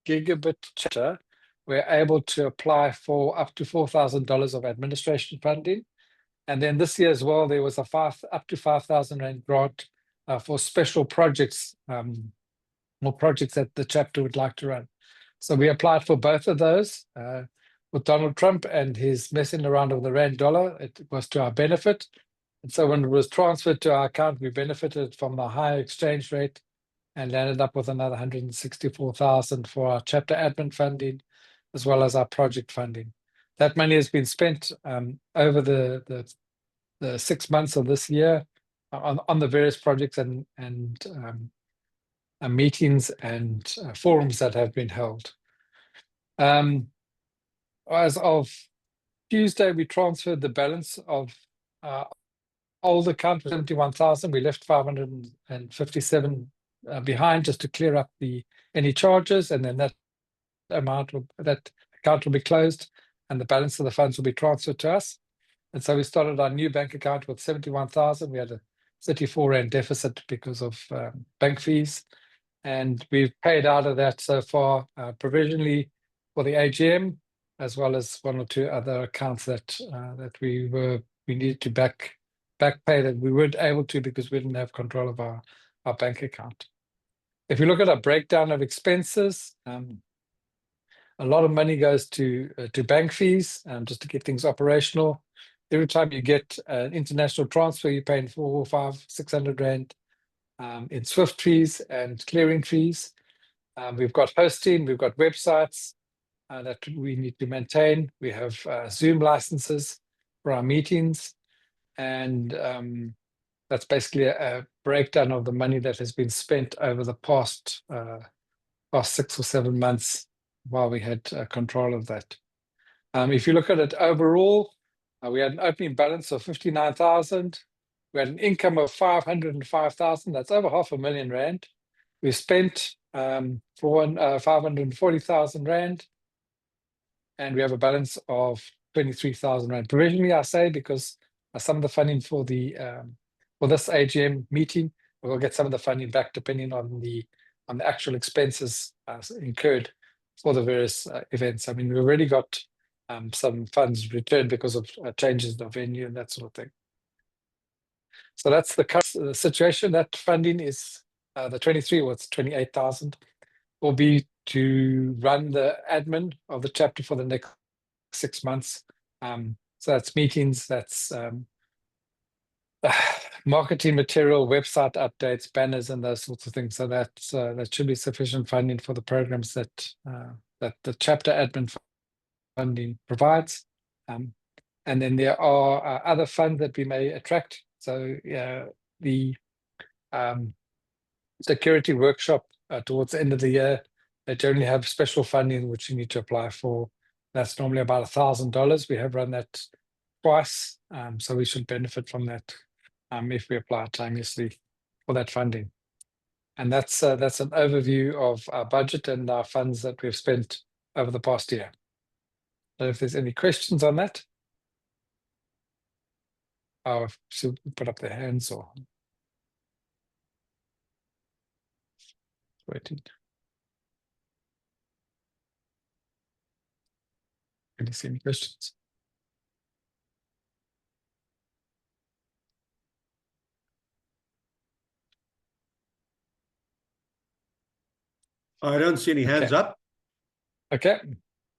gigabit chapter, we're able to apply for up to $4,000 of administration funding. And then this year as well, there was up to 5,000 rand grant for special projects, or projects that the chapter would like to run. So we applied for both of those. With Donald Trump and his messing around of the rand dollar, it was to our benefit. And so when it was transferred to our account, we benefited from the high exchange rate and landed up with another 164,000 for our chapter admin funding, as well as our project funding. That money has been spent over the 6 months of this year on the various projects and meetings and forums that have been held. As of Tuesday, we transferred the balance of old account for 71,000. We left 557 behind just to clear up any charges, and then that account will be closed, and the balance of the funds will be transferred to us. And so we started our new bank account with 71,000. We had a 34 rand deficit because of bank fees, and we've paid out of that so far provisionally for the AGM, as well as 1 or 2 other accounts that we needed to back pay that we weren't able to because we didn't have control of our bank account. If you look at our breakdown of expenses, a lot of money goes to bank fees just to get things operational. Every time you get an international transfer, you're paying 400, 500, 600 rand in SWIFT fees and clearing fees. We've got hosting, we've got websites that we need to maintain. We have Zoom licenses for our meetings, and that's basically a breakdown of the money that has been spent over the past 6 or 7 months while we had control of that. If you look at it overall, we had an opening balance of 59,000. We had an income of 505,000. That's over R500,000. We spent 540,000 Rand. And we have a balance of 23,000 Rand. Provisionally, I say, because some of the funding for this AGM meeting, we'll get some of the funding back depending on the actual expenses incurred for the various events. I mean, we already got some funds returned because of changes in the venue and that sort of thing. So that's the current situation. That funding is the 23, well, it's 28,000, will be to run the admin of the chapter for the next 6 months. So that's meetings, that's marketing material, website updates, banners, and those sorts of things. So that should be sufficient funding for the programs that the chapter admin funding provides. And then there are other funds that we may attract. So the security workshop towards the end of the year, they generally have special funding which you need to apply for. That's normally about $1,000. We have run that twice, so we should benefit from that if we apply timelessly for that funding. And that's an overview of our budget and our funds that we've spent over the past year. So if there's any questions on that, I'll put up their hands or waiting. Can you see any questions? I don't see any hands up. Okay,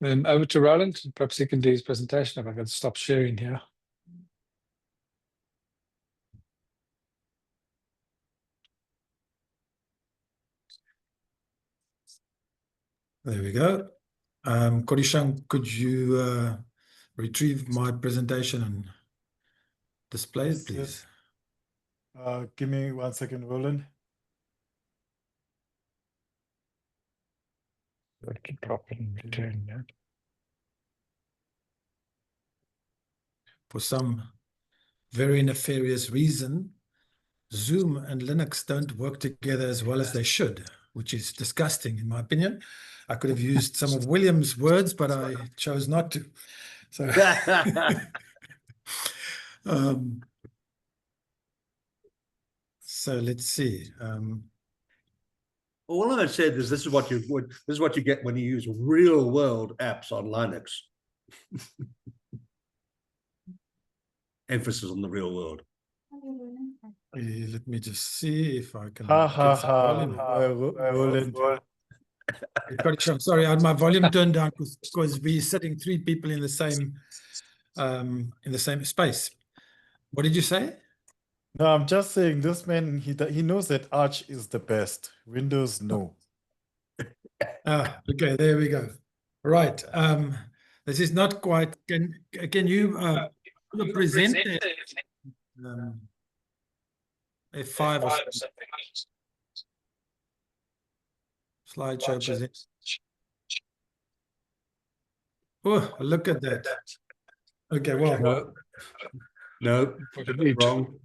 then over to Roland. Perhaps he can do his presentation if I can stop sharing here. There we go. Kodishang, could you retrieve my presentation and display it, please? Give me 1 second, Roland. Drop it and return, yeah. For some very nefarious reason, Zoom and Linux don't work together as well as they should, which is disgusting in my opinion. I could have used some of William's words, but I chose not to. So, so let's see. All I've said is this is what you get when you use real world apps on Linux. Emphasis on the real world. Let me just see if I can Ha ha get some ha. volume. Roland. I'm sorry, I had my volume turned down because we're sitting 3 people in the same space. What did you say? No, I'm just saying this man, he knows that Arch is the best. Windows, no. Ah, okay, there we go. Right. This is not quite. Can you present F5 or something? Slideshow present. Oh, look at that. Okay, well, No, wrong.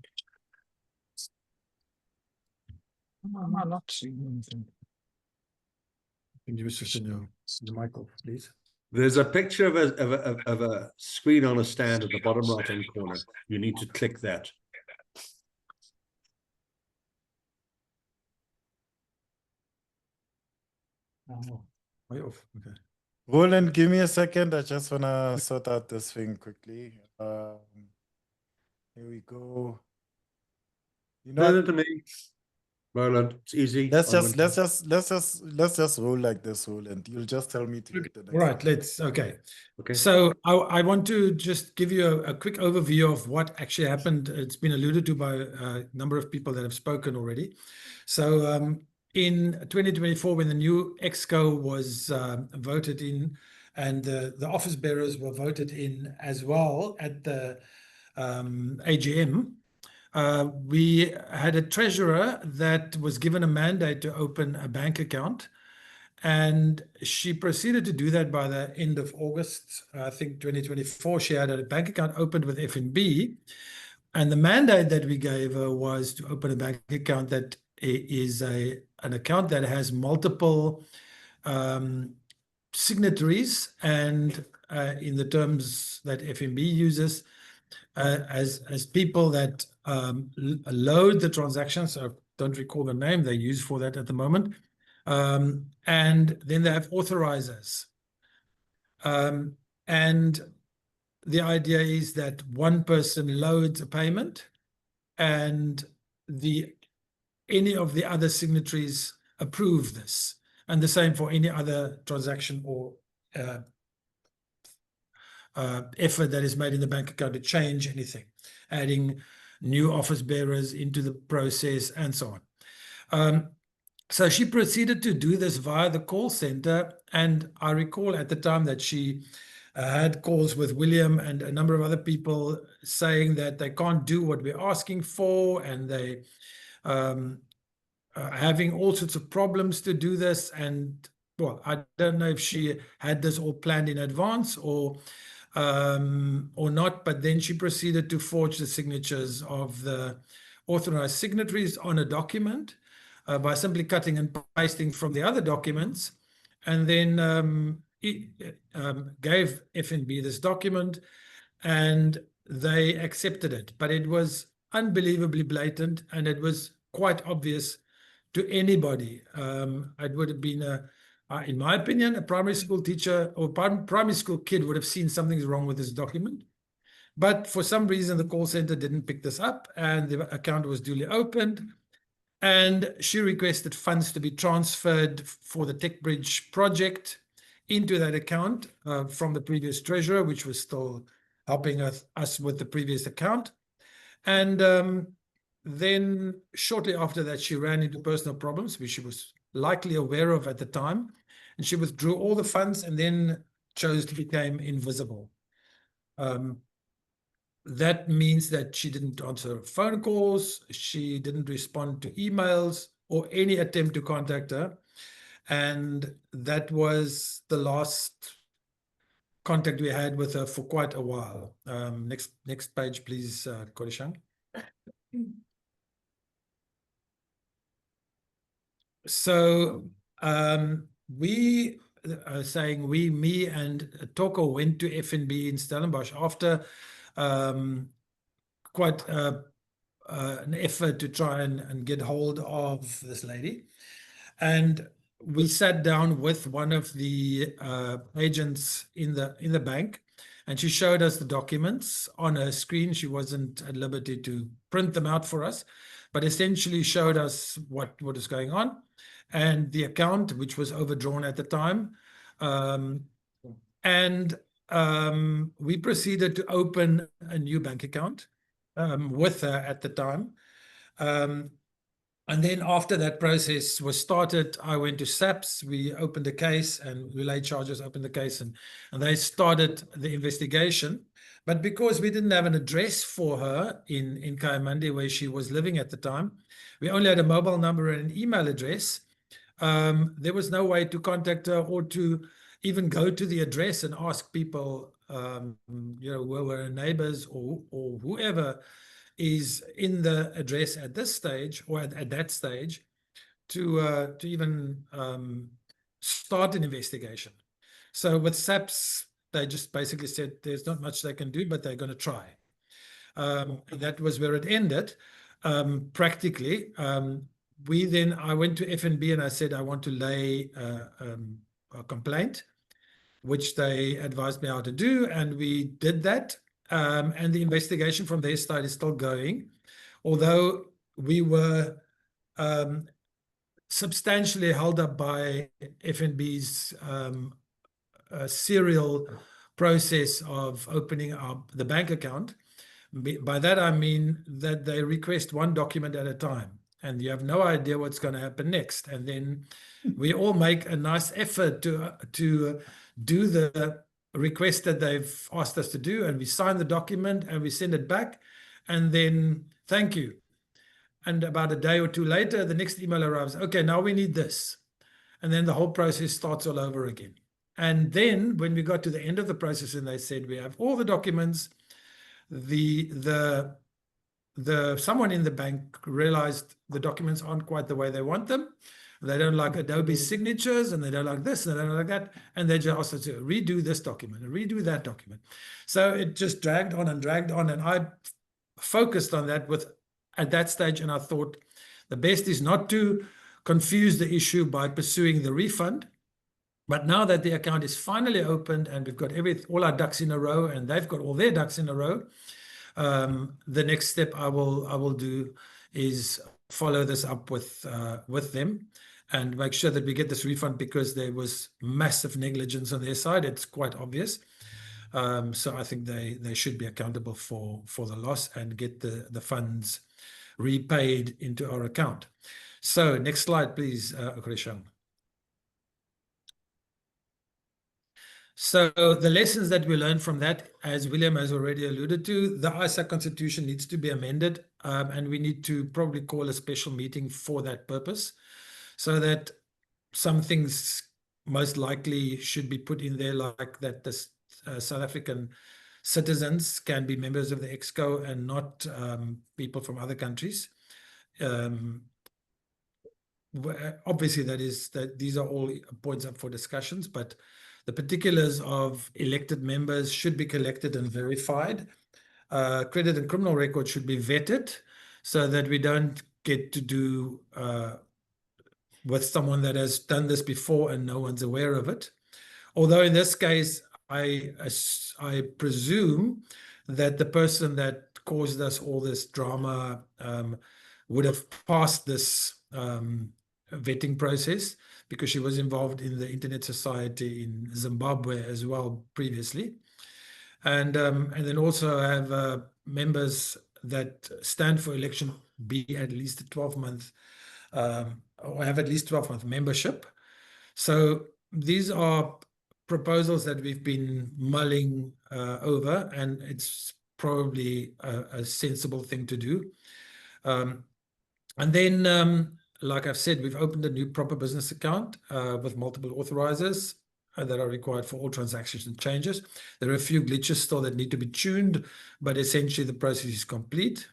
I'm not seeing anything. Can you switch in the mic off, please? There's a picture of a screen on a stand at the bottom right hand corner. You need to click that. Oh, way off. Okay. Roland, give me a second. I just want to sort out this thing quickly. Here we go. You know, Send it to me, Roland. It's easy. let's just roll like this, Roland. You'll just tell me to get the next. Right, let's, okay. Okay. So I want to just give you a quick overview of what actually happened. It's been alluded to by a number of people that have spoken already. So in 2024, when the new EXCO was voted in and the office bearers were voted in as well at the AGM, we had a treasurer that was given a mandate to open a bank account. And she proceeded to do that by the end of August, I think 2024. She had a bank account opened with FNB. And the mandate that we gave her was to open a bank account that is an account that has multiple signatories, and in the terms that FNB uses, as people that load the transactions. I don't recall the name they use for that at the moment. And then they have authorizers. And the idea is that one person loads a payment and any of the other signatories approve this. And the same for any other transaction or effort that is made in the bank account to change anything, adding new office bearers into the process and so on. So she proceeded to do this via the call center. And I recall at the time that she had calls with William and a number of other people saying that they can't do what we're asking for, and they having all sorts of problems to do this. And well, I don't know if she had this all planned in advance or not, but then she proceeded to forge the signatures of the authorized signatories on a document by simply cutting and pasting from the other documents, and then gave FNB this document, and they accepted it. But it was unbelievably blatant, and it was quite obvious to anybody. It would have been, in my opinion, a primary school teacher or primary school kid would have seen something's wrong with this document. But for some reason, the call center didn't pick this up, and the account was duly opened. And she requested funds to be transferred for the TechBridge project into that account from the previous treasurer, which was still helping us with the previous account. And then shortly after that, she ran into personal problems, which she was likely aware of at the time. And she withdrew all the funds and then chose to become invisible. That means that she didn't answer phone calls, she didn't respond to emails or any attempt to contact her. And that was the last contact we had with her for quite a while. Next page, please, Kodishang. So me and Toko went to FNB in Stellenbosch after quite an effort to try and get hold of this lady. And we sat down with one of the agents in the bank, and she showed us the documents on her screen. She wasn't at liberty to print them out for us, but essentially showed us what is going on, and the account, which was overdrawn at the time. We proceeded to open a new bank account with her at the time. And then after that process was started, I went to SAPS. We opened a case, and relay charges opened the case, and they started the investigation. But because we didn't have an address for her in Kayamandi, where she was living at the time, we only had a mobile number and an email address. There was no way to contact her or to even go to the address and ask people, who were her neighbors or whoever is in the address at this stage or at that stage to even start an investigation. So with SAPS, they just basically said there's not much they can do, but they're going to try. That was where it ended, practically. I went to FNB and I said, I want to lay a complaint, which they advised me how to do, and we did that. And the investigation from their side is still going, although we were substantially held up by FNB's serial process of opening up the bank account. By that, I mean that they request one document at a time, and you have no idea what's going to happen next. And then we all make a nice effort to do the request that they've asked us to do, and we sign the document and we send it back, and then thank you. And about a day or two later, the next email arrives. Okay, now we need this. and then the whole process starts all over again. And then when we got to the end of the process and they said, we have all the documents, someone in the bank realized the documents aren't quite the way they want them. They don't like Adobe signatures, and they don't like this, and they don't like that. And they just asked us to redo this document and redo that document. So it just dragged on. And I focused on that at that stage. And I thought the best is not to confuse the issue by pursuing the refund. But now that the account is finally opened and we've got all our ducks in a row, and they've got all their ducks in a row, the next step I will do is follow this up with them and make sure that we get this refund, because there was massive negligence on their side. It's quite obvious. So I think they should be accountable for the loss and get the funds repaid into our account. So next slide, please, Okreshang. So the lessons that we learned from that, as William has already alluded to, the Issac constitution needs to be amended, and we need to probably call a special meeting for that purpose, so that some things most likely should be put in there, like that the South African citizens can be members of the EXCO and not people from other countries. Obviously, these are all points up for discussions, but the particulars of elected members should be collected and verified. Credit and criminal records should be vetted, so that we don't get to do with someone that has done this before and no one's aware of it. Although in this case, I presume that the person that caused us all this drama would have passed this vetting process, because she was involved in the Internet Society in Zimbabwe as well previously. And then also have members that stand for election be at least a 12-month or have at least 12-month membership. So these are proposals that we've been mulling over, and it's probably a sensible thing to do. And then, like I've said, we've opened a new proper business account with multiple authorizers that are required for all transactions and changes. There are a few glitches still that need to be tuned, but essentially the process is complete.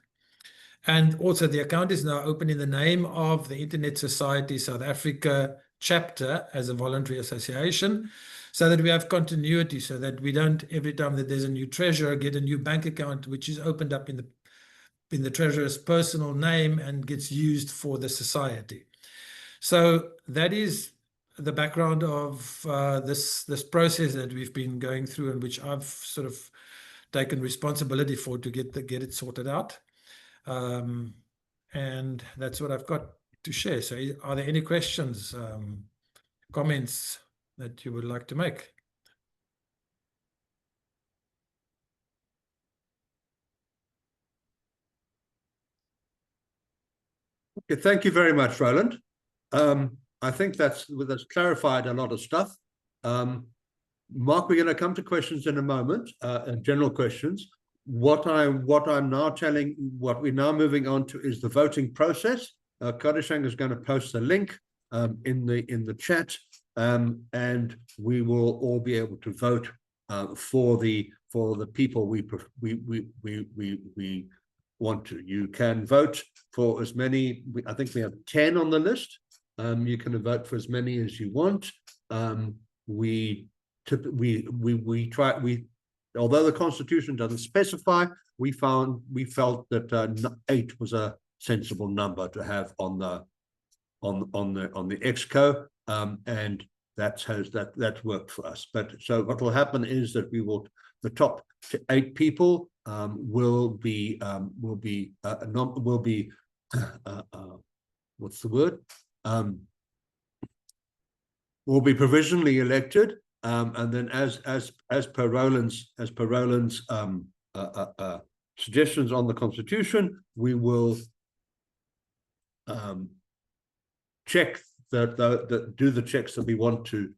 And also the account is now open in the name of the Internet Society South Africa chapter as a voluntary association, so that we have continuity, so that we don't, every time that there's a new treasurer, get a new bank account which is opened up in the treasurer's personal name and gets used for the society. So that is the background of this process that we've been going through, and which I've sort of taken responsibility for to get it sorted out. And that's what I've got to share. So are there any questions, comments that you would like to make? Okay, thank you very much, Roland. I think that's clarified a lot of stuff. Mark, we're going to come to questions in a moment, general questions. What we're now moving on to is the voting process. KwaZulu-Natal is going to post the link in the chat, and we will all be able to vote for the people we want to. You can vote for as many. I think we have 10 on the list. You can vote for as many as you want. Although the Constitution doesn't specify, we felt that 8 was a sensible number to have on the EXCO, and that's worked for us. But so what will happen is that the top 8 people will be what's the word? Will be provisionally elected, and then as per Roland's suggestions on the Constitution, we will check do the checks that we want to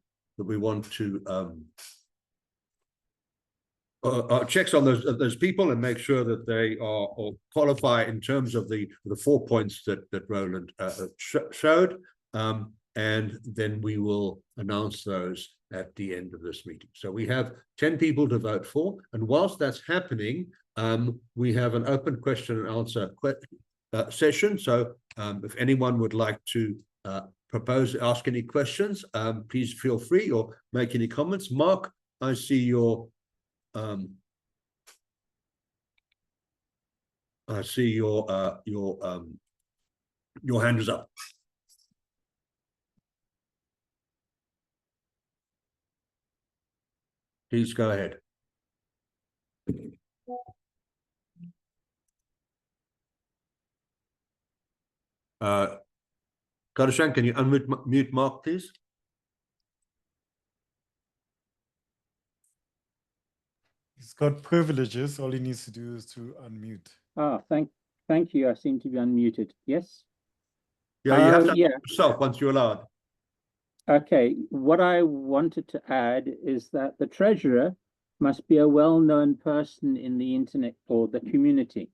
checks on those people, and make sure that they are qualify in terms of the 4 points that Roland showed. and then we will announce those at the end of this meeting. So we have 10 people to vote for, and whilst that's happening, we have an open question and answer session. So if anyone would like to ask any questions, please feel free, or make any comments. Mark, I see your hand is up. Please go ahead. Kadashan, can you unmute Mark, please? He's got privileges. All he needs to do is to unmute. Thank you. I seem to be unmuted. Yes? Yeah, you have to unmute yourself once you're allowed. Okay. What I wanted to add is that the treasurer must be a well-known person in the internet or the community.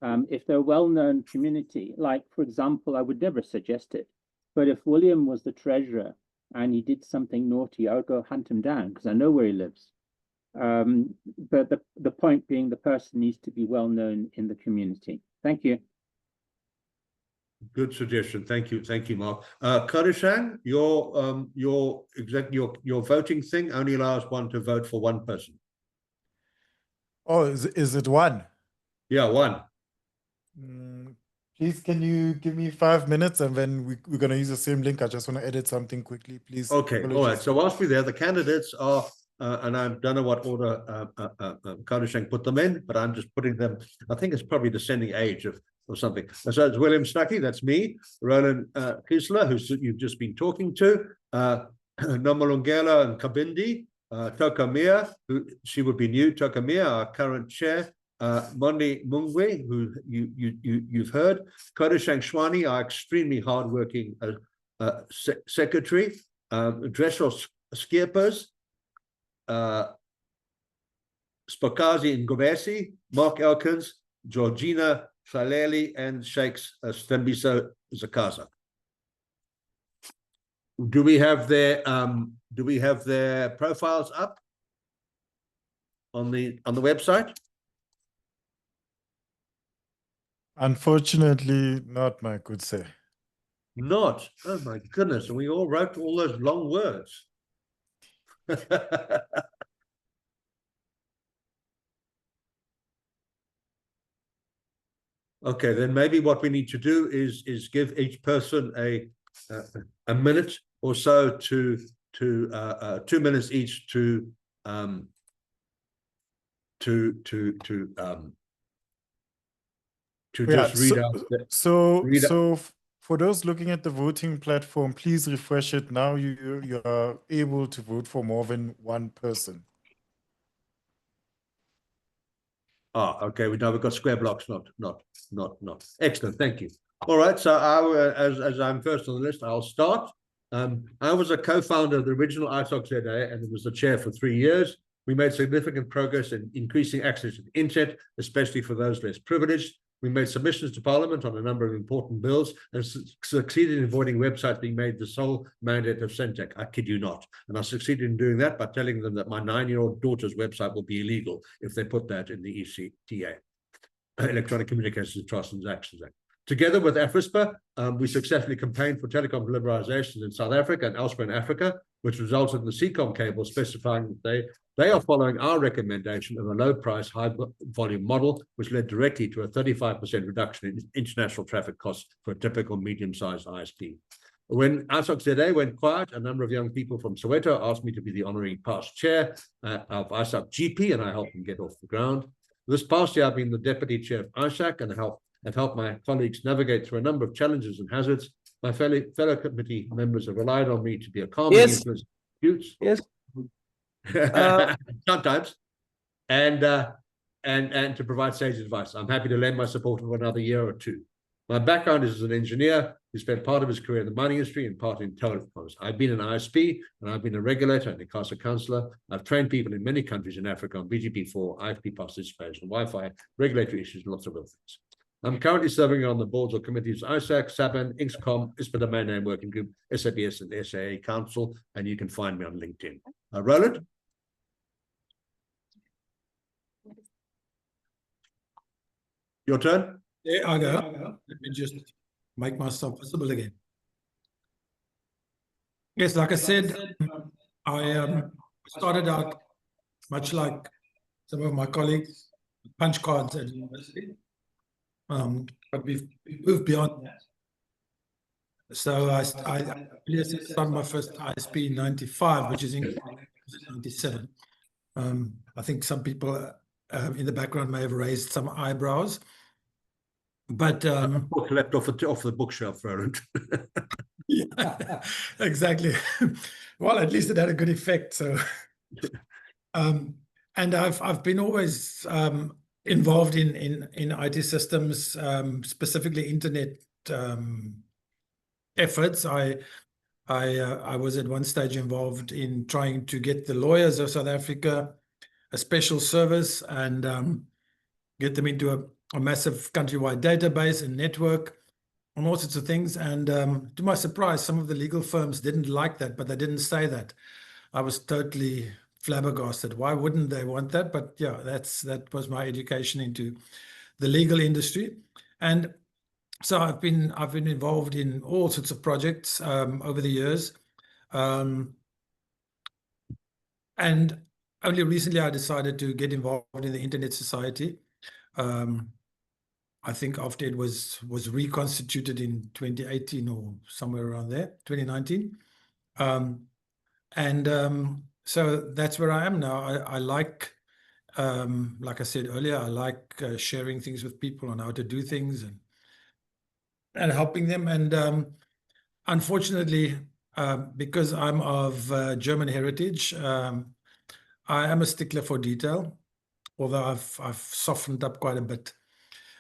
If they're a well-known community, like, for example, I would never suggest it, but if William was the treasurer and he did something naughty, I would go hunt him down because I know where he lives. But the point being, the person needs to be well-known in the community. Thank you. Good suggestion. Thank you, Mark. Kadashan, your voting thing only allows one to vote for one person. Oh, is it one? Yeah, one. Please, can you give me 5 minutes, and then we're going to use the same link. I just want to edit something quickly, please. Okay, all right. So whilst we're there, the candidates are, and I don't know what order Kadashan put them in, but I'm just putting them, I think it's probably descending age or something. So it's William Stuckey, that's me, Roland Kisler, who you've just been talking to, Nomalungela and Kabindi, Tokamia, who she would be new, Tokamia, our current chair, Mondi Mungwe, who you've heard, Kadashan Shwani, our extremely hardworking secretary, Dressos Skierpers, Spakazi Ngobesi, Mark Elkins, Georgina Shaleli, and Sheikhs Stembiso Zakaza. Do we have their profiles up on the website? Unfortunately, not, my good sir. Not? Oh my goodness! And we all wrote all those long words. Okay, then maybe what we need to do is give each person a minute or so to 2 minutes each to just read out. So for those looking at the voting platform, please refresh it now. You are able to vote for more than one person. Okay. We've got square blocks, not. Excellent. Thank you. All right. So as I'm first on the list, I'll start. I was a co-founder of the original Issac ZA and was the chair for 3 years. We made significant progress in increasing access to the internet, especially for those less privileged. We made submissions to Parliament on a number of important bills and succeeded in avoiding websites being made the sole mandate of Centec. I kid you not. And I succeeded in doing that by telling them that my 9-year-old daughter's website will be illegal if they put that in the ECTA, Electronic Communications Transactions Act. Together with AFRISPA, we successfully campaigned for telecom liberalizations in South Africa and elsewhere in Africa, which resulted in the CCOM cable specifying that they are following our recommendation of a low-price, high-volume model, which led directly to a 35% reduction in international traffic costs for a typical medium-sized ISP. When Issac ZA went quiet, a number of young people from Soweto asked me to be the honorary past chair of Issac GP, and I helped them get off the ground. This past year, I've been the deputy chair of Issac and have helped my colleagues navigate through a number of challenges and hazards. My fellow committee members have relied on me to be a calming influence. Yes. Sometimes, and to provide sage advice. I'm happy to lend my support for another year or two. My background is as an engineer who spent part of his career in the mining industry and part in telecoms. I've been an ISP and I've been a regulator and a ICASA councillor. I've trained people in many countries in Africa on BGP4, IFP participation, Wi-Fi, regulatory issues, and lots of other things. I'm currently serving on the boards or committees Issac, Sabin, Inkscom, ISPA Domain Name Working Group, SABS and SAA Council, and you can find me on LinkedIn. Roland? Your turn? There I go. Let me just make myself visible again. Yes, like I said, I started out much like some of my colleagues, punch cards at university. But we've moved beyond that. So I started my first ISP in 95, which is in 97. I think some people in the background may have raised some eyebrows. But book left off the bookshelf, Roland. Yeah, exactly. Well, at least it had a good effect. So, and I've been always involved in IT systems, specifically internet efforts. I was at one stage involved in trying to get the lawyers of South Africa a special service and get them into a massive countrywide database and network on all sorts of things. And to my surprise, some of the legal firms didn't like that, but they didn't say that. I was totally flabbergasted. Why wouldn't they want that? But yeah, that was my education into the legal industry. And so I've been involved in all sorts of projects over the years. And only recently I decided to get involved in the Internet Society. I think after it was reconstituted in 2018 or somewhere around there, 2019. So that's where I am now. I like I said earlier, I like sharing things with people on how to do things and helping them. And unfortunately, because I'm of German heritage, I am a stickler for detail, although I've softened up quite a bit.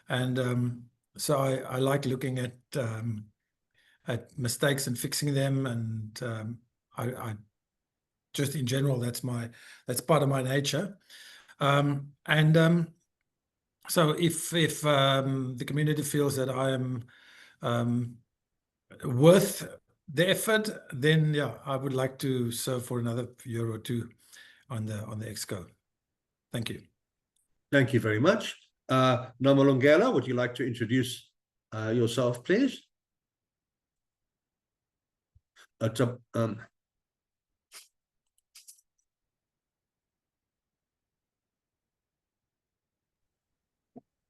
And so I like looking at mistakes and fixing them, and I just in general that's part of my nature. So if the community feels that I am worth the effort, then yeah, I would like to serve for another year or two on the Exco. Thank you. Thank you very much. Nomalungela, would you like to introduce yourself, please?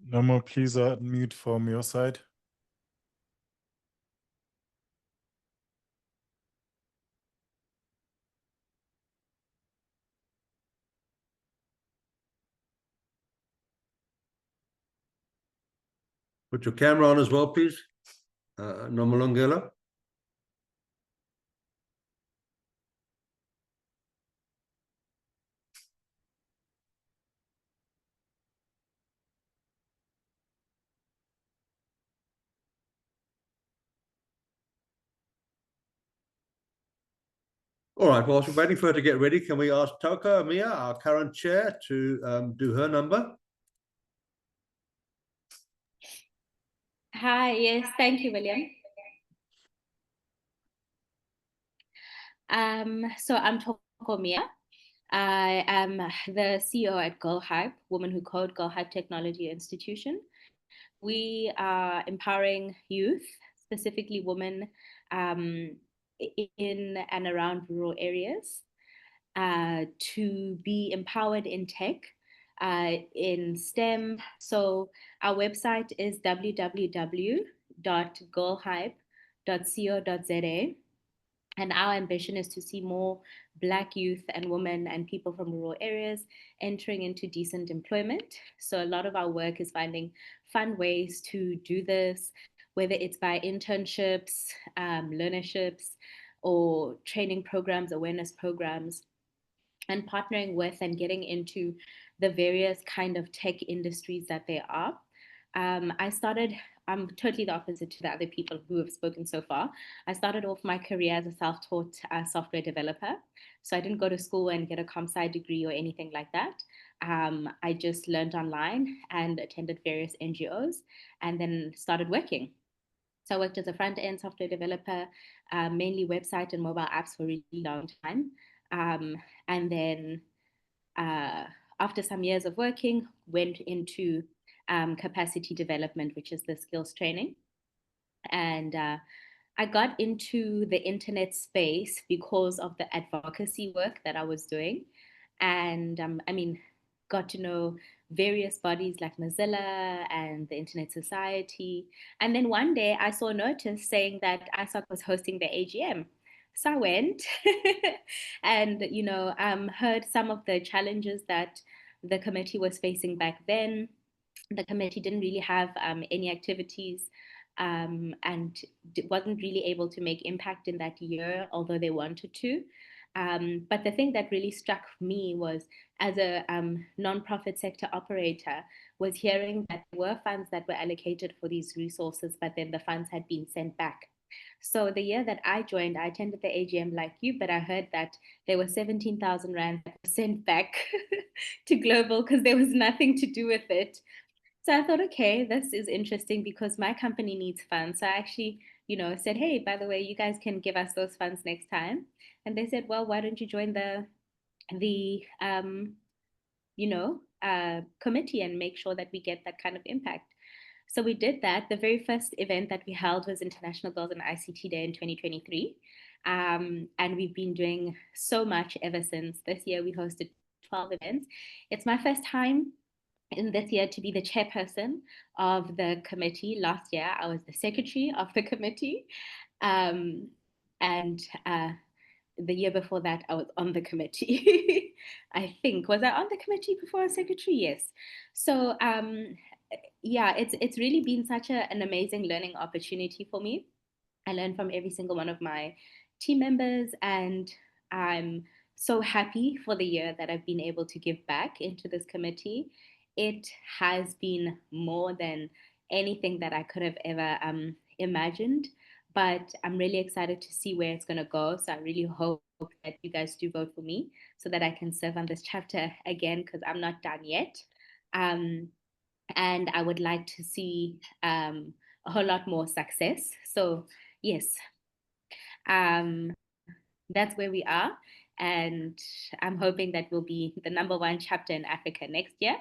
Normal, please unmute from your side. Put your camera on as well, please. Nomalungela. All right, whilst we're waiting for her to get ready, can we ask Toko Amia, our current chair, to do her number? Hi, yes, thank you, William. So I'm Toko Mia. I am the CEO at Girl Hype, Women Who Code, Girl Hype Technology Institution. We are empowering youth, specifically women, in and around rural areas, to be empowered in tech, in STEM. So our website is www.girlhype.co.za. And our ambition is to see more Black youth and women and people from rural areas entering into decent employment. So a lot of our work is finding fun ways to do this, whether it's by internships, learnerships, or training programs, awareness programs, and partnering with and getting into the various kind of tech industries that there are. I started I'm totally the opposite to the other people who have spoken so far. I started off my career as a self-taught software developer. So I didn't go to school and get a comp sci degree or anything like that. I just learned online and attended various NGOs and then started working. So I worked as a front-end software developer, mainly website and mobile apps for a really long time. And then after some years of working, went into capacity development, which is the skills training. And I got into the internet space because of the advocacy work that I was doing. And I mean, got to know various bodies like Mozilla and the Internet Society. And then one day I saw a notice saying that Issac was hosting the AGM. So I went and, heard some of the challenges that the committee was facing back then. The committee didn't really have any activities and wasn't really able to make impact in that year, although they wanted to. But the thing that really struck me was, as a nonprofit sector operator, was hearing that there were funds that were allocated for these resources, but then the funds had been sent back. So the year that I joined, I attended the AGM like you, but I heard that there were 17,000 Rand that were sent back to Global because there was nothing to do with it. So I thought, okay, this is interesting because my company needs funds. So I actually, said, hey, by the way, you guys can give us those funds next time. And they said, well, why don't you join the committee and make sure that we get that kind of impact. So we did that. The very first event that we held was International Girls in ICT Day in 2023. And we've been doing so much ever since. This year we hosted 12 events. It's my first time in this year to be the chairperson of the committee. Last year I was the secretary of the committee. And the year before that, I was on the committee. I think, was I on the committee before I was secretary? Yes. So yeah, it's really been such an amazing learning opportunity for me. I learned from every single one of my team members, and I'm so happy for the year that I've been able to give back into this committee. It has been more than anything that I could have ever imagined. But I'm really excited to see where it's going to go. So I really hope that you guys do vote for me so that I can serve on this chapter again, because I'm not done yet. And I would like to see a whole lot more success. So yes, that's where we are. And I'm hoping that we'll be the #1 chapter in Africa next year.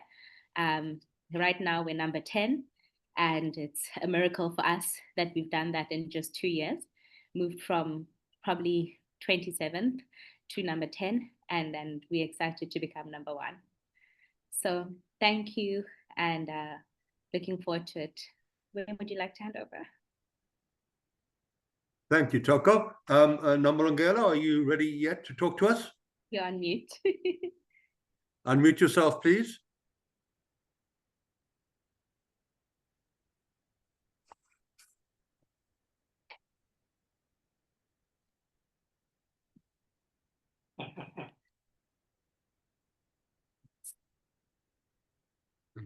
Right now we're number 10. And it's a miracle for us that we've done that in just 2 years, moved from probably 27th to number 10, and then we're excited to become #1. So thank you, and looking forward to it. When would you like to hand over? Thank you, Toko. Nomolungelo, are you ready yet to talk to us? You're on mute. Unmute yourself, please.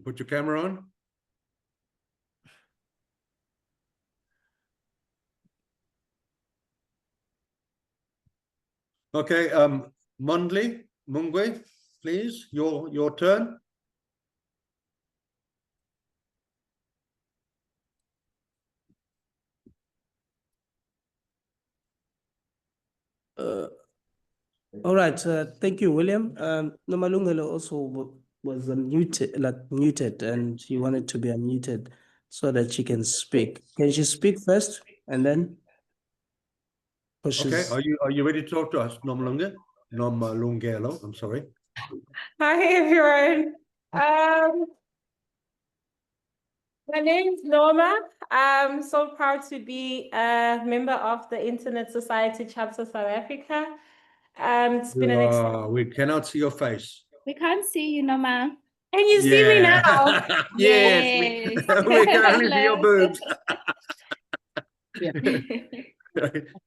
Put your camera on. Okay, Mondli, Mungwe, please, your turn. All right, thank you, William. Nomalungelo also was muted, and she wanted to be unmuted so that she can speak. Can she speak first and then? Okay, are you ready to talk to us, Nomalungelo? I'm sorry. Hi everyone. My name is Norma. I'm so proud to be a member of the Internet Society Chapter South Africa. It's been an exciting. We cannot see your face. We can't see you, Norma. Can you see me now? Yes, we can only see your boobs.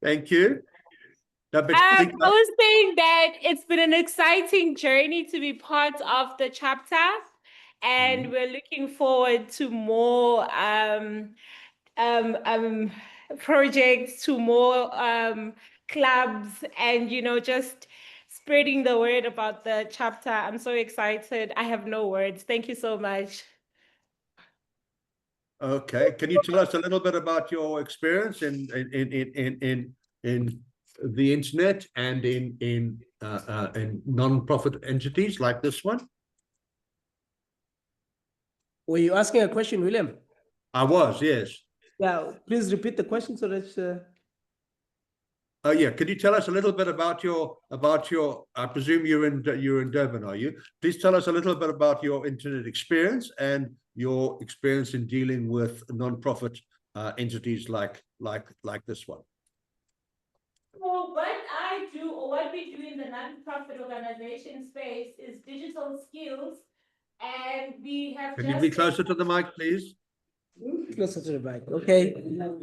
Thank you. I was saying that it's been an exciting journey to be part of the chapter, and we're looking forward to more projects to more clubs and, just spreading the word about the chapter. I'm so excited. I have no words. Thank you so much. Okay, can you tell us a little bit about your experience in the internet and in non-profit entities like this one? Were you asking a question, William? I was, yes. Yeah, please repeat the question so that. Oh yeah, could you tell us a little bit about your? I presume you're in Durban, are you? Please tell us a little bit about your internet experience and your experience in dealing with non-profit entities like this one. So what I do, or what we do in the non-profit organization space, is digital skills, and we have. Can you be closer to the mic, please? Closer to the mic. Okay. No.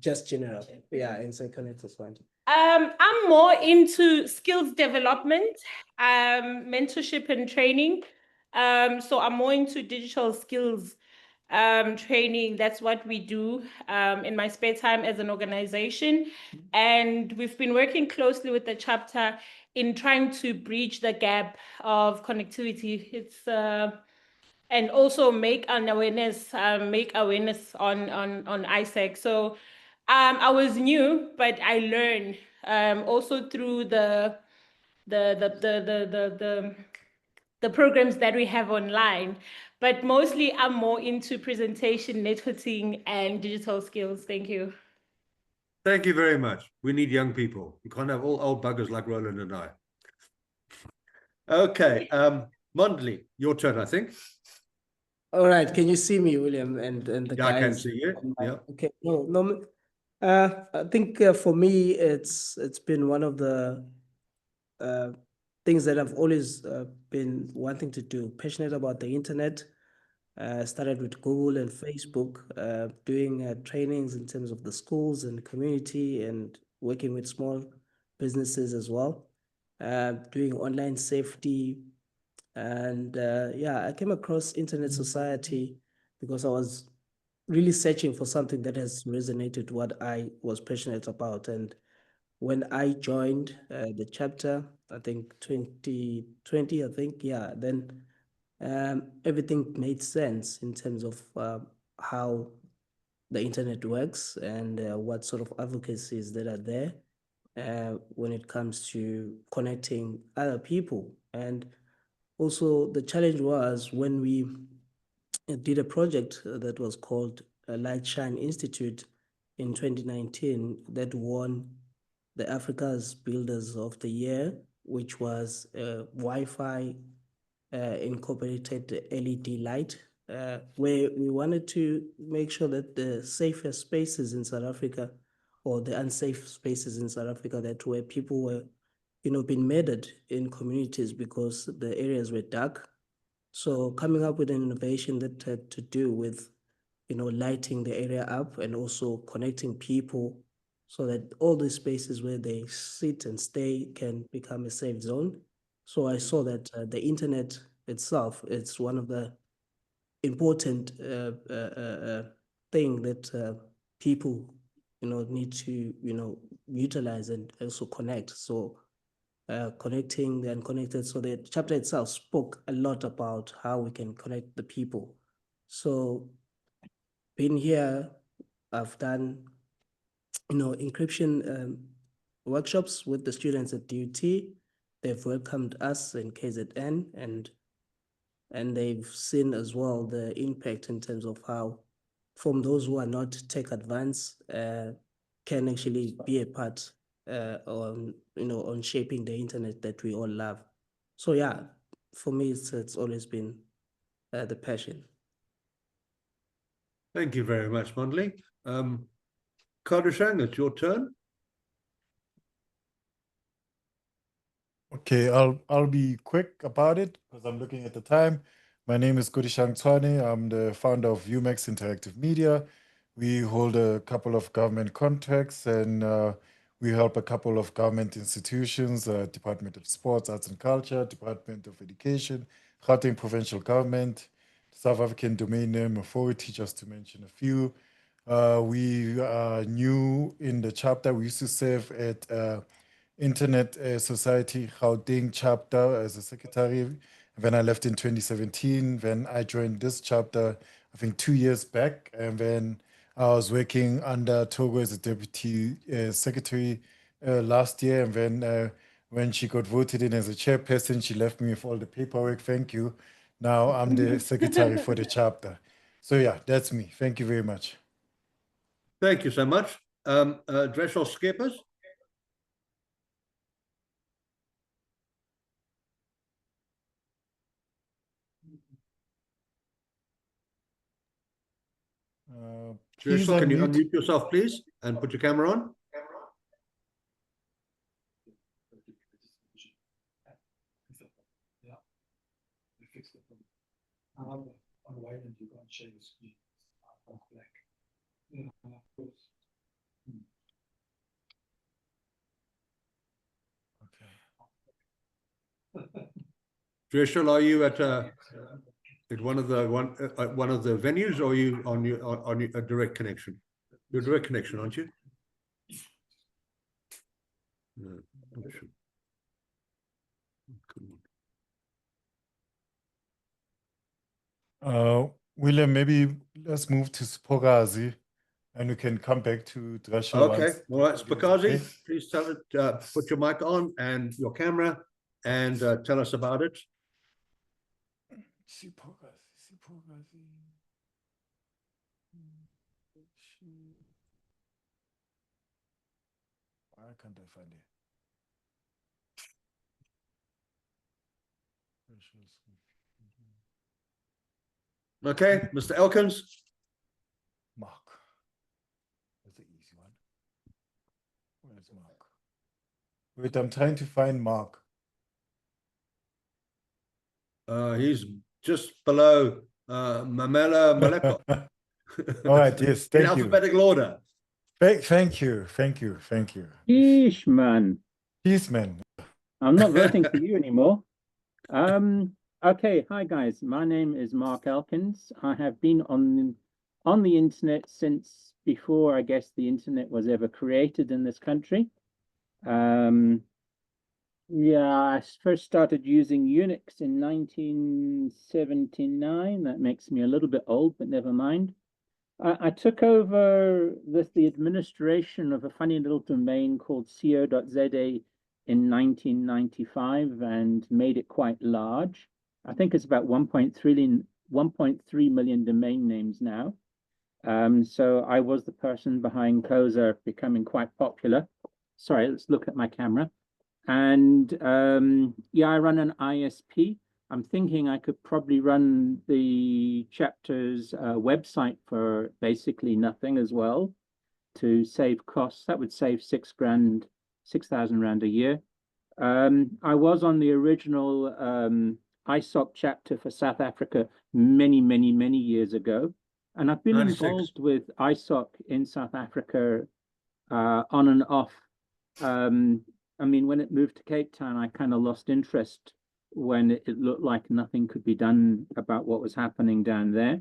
Just general. Yeah, Inside Connect is fine. I'm more into skills development, mentorship and training. So I'm more into digital skills training. That's what we do in my spare time as an organization. And we've been working closely with the chapter in trying to bridge the gap of connectivity. It's and also make awareness on Issac. So I was new, but I learned also through the programs that we have online. But mostly I'm more into presentation, networking, and digital skills. Thank you. Thank you very much. We need young people. You can't have all old buggers like Roland and I. Okay, Mondley, your turn, I think. All right. Can you see me, William, and the Yeah, guys? I can see you. Yeah. Okay. No. I think for me, it's been one of the things that I've always been wanting to do. Passionate about the internet. Started with Google and Facebook, doing trainings in terms of the schools and the community, and working with small businesses as well. Doing online safety. And yeah, I came across Internet Society because I was really searching for something that has resonated what I was passionate about. And when I joined the chapter, I think 2020, yeah, then everything made sense in terms of how the internet works and what sort of advocacies that are there when it comes to connecting other people. And also, the challenge was when we did a project that was called Light Shine Institute in 2019 that won the Africa's Builders of the Year, which was Wi-Fi incorporated LED light, where we wanted to make sure that the safest spaces in South Africa, or the unsafe spaces in South Africa, that where people were been murdered in communities because the areas were dark. So coming up with an innovation that had to do with, lighting the area up and also connecting people so that all the spaces where they sit and stay can become a safe zone. So I saw that the internet itself, it's one of the important thing that people, need to, utilize and also connect. So connecting the unconnected. So the chapter itself spoke a lot about how we can connect the people. So being here, I've done, encryption workshops with the students at DUT. They've welcomed us in KZN, and they've seen as well the impact in terms of how, from those who are not tech advanced, can actually be a part on shaping the internet that we all love. So yeah, for me, it's always been the passion. Thank you very much, Mondley. Kadushang, it's your turn. Okay, I'll be quick about it because I'm looking at the time. My name is Kodishang Tshwane. I'm the founder of UMax Interactive Media. We hold a couple of government contracts, and we help a couple of government institutions, Department of Sports, Arts and Culture, Department of Education, Gauteng Provincial Government, South African Domain Name Authority, just to mention a few. We are new in the chapter. We used to serve at Internet Society Gauteng chapter as a secretary. Then I left in 2017. Then I joined this chapter, I think 2 years back. And then I was working under Togo as a deputy secretary last year. And then when she got voted in as a chairperson, she left me with all the paperwork. Thank you. Now I'm the secretary for the chapter. So yeah, that's me. Thank you very much. Thank you so much. Dressel Skippers. Please Dressel, can you unmute. unmute yourself, please, and put your camera on? Dressel, are you at one of the venues, or are you on a direct connection? Your direct connection, aren't you? No, not sure. William, maybe let's move to Spogazi and we can come back to Dressel. Okay, all right, Spokazi, please tell it, put your mic on and your camera and tell us about it. Why can't I find it? Okay, Mr. Elkins. Mark. That's the easy one. Where's Mark? Wait, I'm trying to find Mark. He's just below Mamela Maleko. All right, yes, In thank you. alphabetical order. Thank you. Yeesh, man. Peace, man. I'm not voting for you anymore. Okay, hi guys. My name is Mark Elkins. I have been on the internet since before, I guess, the internet was ever created in this country. Yeah, I first started using Unix in 1979. That makes me a little bit old, but never mind. I took over the administration of a funny little domain called co.za in 1995 and made it quite large. I think it's about 1.3 million domain names now. So I was the person behind KOZA becoming quite popular. Sorry, let's look at my camera. And yeah, I run an ISP. I'm thinking I could probably run the chapter's website for basically nothing as well to save costs. That would save 6,000 rand a year. I was on the original Issac chapter for South Africa many years ago. And I've been 96. involved with Issac in South Africa on and off. I mean, when it moved to Cape Town, I kind of lost interest when it looked like nothing could be done about what was happening down there.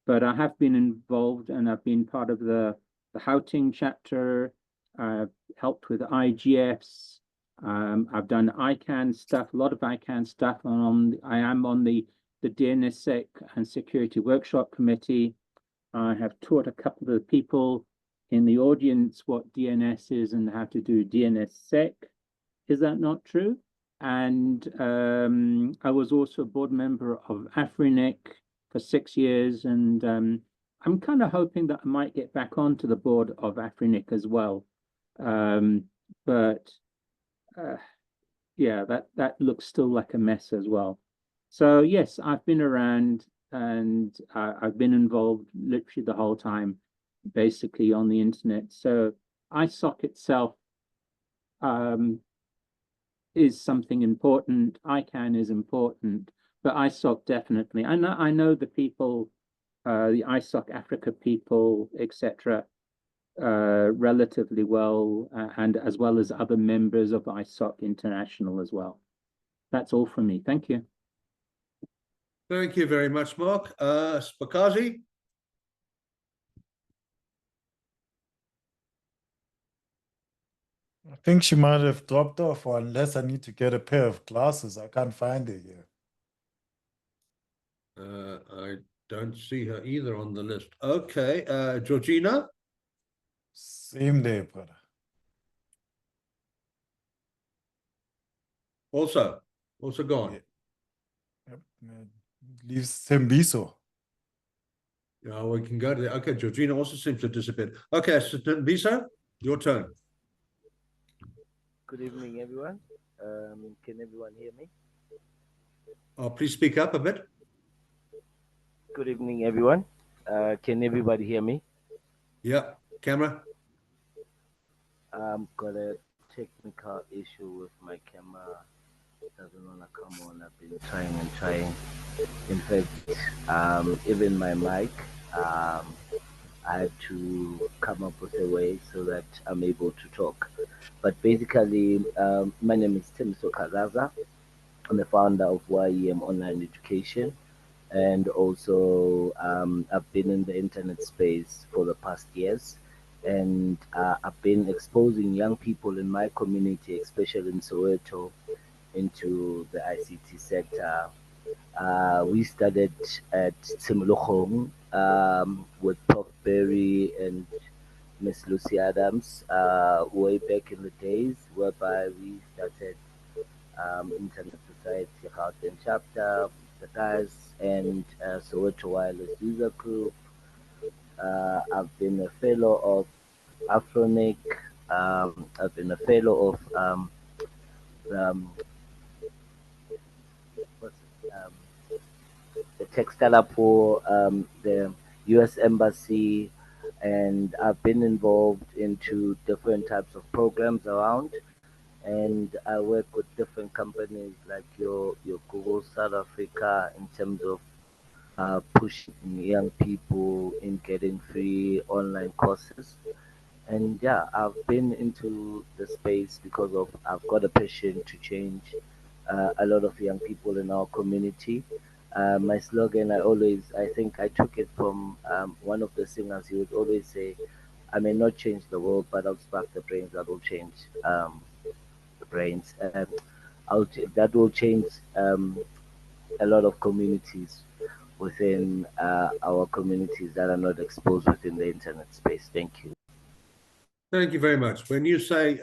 But I have been involved and I've been part of the Gauteng chapter. I've helped with IGFs. I've done ICANN stuff, a lot of ICANN stuff. I am on the DNSSEC and Security Workshop Committee. I have taught a couple of people in the audience what DNS is and how to do DNSSEC. Is that not true? And I was also a board member of Afrinic for 6 years. And I'm kind of hoping that I might get back onto the board of Afrinic as well. Yeah, that looks still like a mess as well. So yes, I've been around and I've been involved literally the whole time, basically on the internet. So Issac itself is something important. ICANN is important, but Issac definitely. I know the people, the Issac Africa people, etc., relatively well, and as well as other members of Issac International as well. That's all from me. Thank you. Thank you very much, Mark. Spakazi? I think she might have dropped off, or unless I need to get a pair of glasses. I can't find her here. I don't see her either on the list. Okay, Georgina? Same day, brother. Also gone. Yeah. Yep. Leaves Sembiso. Yeah, we can go to there. Okay, Georgina also seems to disappear. Okay, so Visa, your turn. Good evening, everyone. Can everyone hear me? Oh, please speak up a bit. Good evening, everyone. Can everybody hear me? Yeah, camera. Got a technical issue with my camera. It doesn't want to come on. I've been trying and trying. In fact, even my mic, I had to come up with a way so that I'm able to talk. But basically, my name is Tim Sokagaza. I'm the founder of YEM Online Education. And also, I've been in the internet space for the past years. And I've been exposing young people in my community, especially in Soweto, into the ICT sector. We started at Tsimolochong with Prof. Berry and Miss Lucy Adams way back in the days, whereby we started Internet Society Untitled Chapter, the guys, and Soweto Wireless User Group. I've been a fellow of Afronic. I've been a fellow of the Textile for the U.S. Embassy, and I've been involved into different types of programs around. And I work with different companies like your Google South Africa in terms of pushing young people in getting free online courses. And yeah, I've been into the space because of I've got a passion to change a lot of young people in our community. My slogan, I think I took it from one of the singers. He would always say, "I may not change the world, but I'll spark the brains that will change the brains. That will change a lot of communities within our communities that are not exposed within the internet space." Thank you. Thank you very much. When you say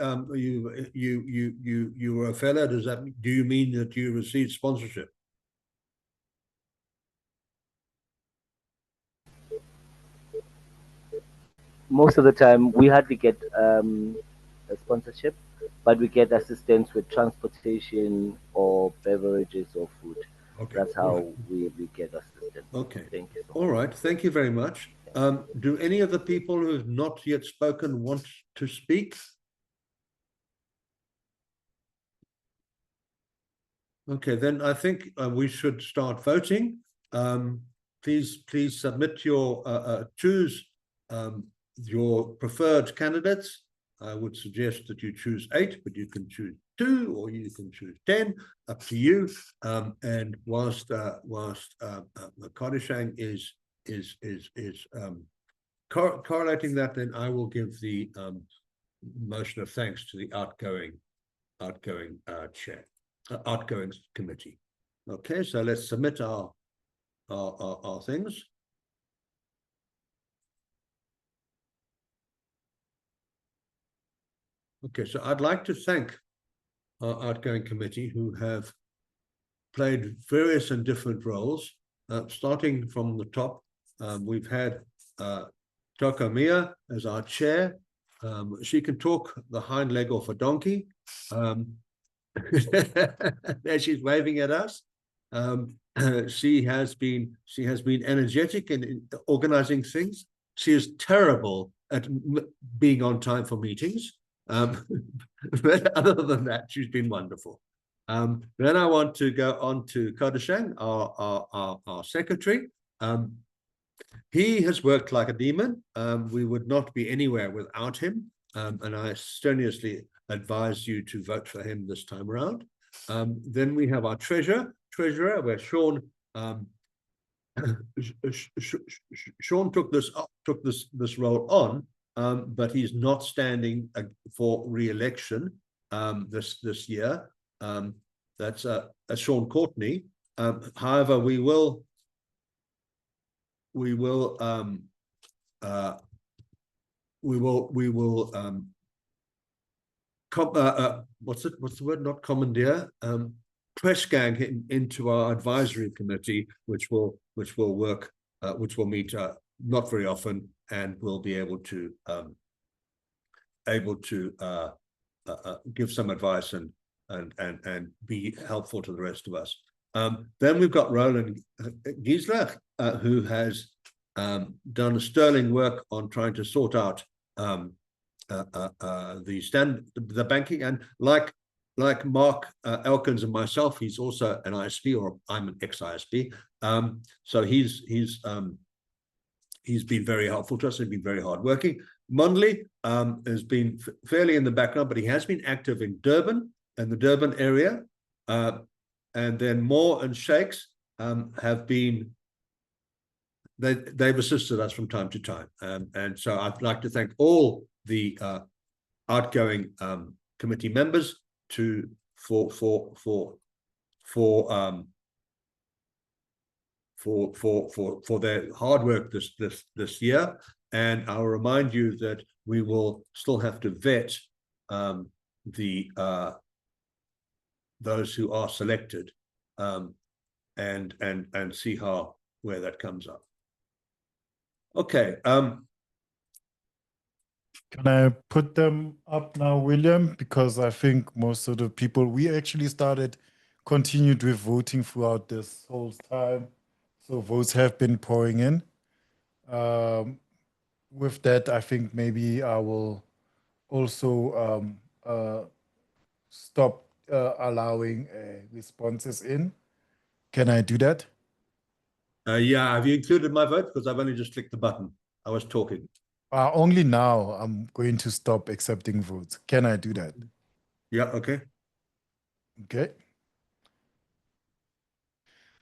you were a fellow, do you mean that you received sponsorship? Most of the time, we hardly get a sponsorship, but we get assistance with transportation or beverages or food. Okay, that's how we get assistance. Okay. Thank you. All right. Thank you very much. Do any of the people who have not yet spoken want to speak? Okay, then I think we should start voting. Please submit your choose your preferred candidates. I would suggest that you choose 8, but you can choose 2 or you can choose 10, up to you. And whilst Kadishang is correlating that, then I will give the motion of thanks to the outgoing chair, outgoing committee. Okay, so let's submit our things. Okay, so I'd like to thank our outgoing committee who have played various and different roles. Starting from the top, we've had Toko Mia as our chair. She can talk the hind leg off a donkey. There she's waving at us. She has been energetic in organizing things. She is terrible at being on time for meetings. But other than that, she's been wonderful. Then I want to go on to Kadishang, our secretary. He has worked like a demon. We would not be anywhere without him. And I strenuously advise you to vote for him this time around. Then we have our treasurer, where Sean Sean took this role on, but he's not standing for re-election this year. That's Sean Courtney. However, we will what's the word? Not commandeer. Press gang him into our advisory committee, which will work, which will meet not very often, and will be able to give some advice and be helpful to the rest of us. Then we've got Roland Giesler, who has done sterling work on trying to sort out the banking, and like Mark Elkins and myself, he's also an ISP, or I'm an ex-ISP. So he's been very helpful to us and been very hardworking. Mondley has been fairly in the background, but he has been active in Durban and the Durban area. And then Moore and Shakes have been, they've assisted us from time to time. And so I'd like to thank all the outgoing committee members for their hard work this year. And I'll remind you that we will still have to vet those who are selected, and see where that comes up. Okay. Can I put them up now, William? Because I think most of the people, we actually continued with voting throughout this whole time. So votes have been pouring in. With that, I think maybe I will also stop allowing responses in. Can I do that? Yeah, have you included my vote? Because I've only just clicked the button. I was talking. Only now I'm going to stop accepting votes. Can I do that? Yeah, okay. Okay.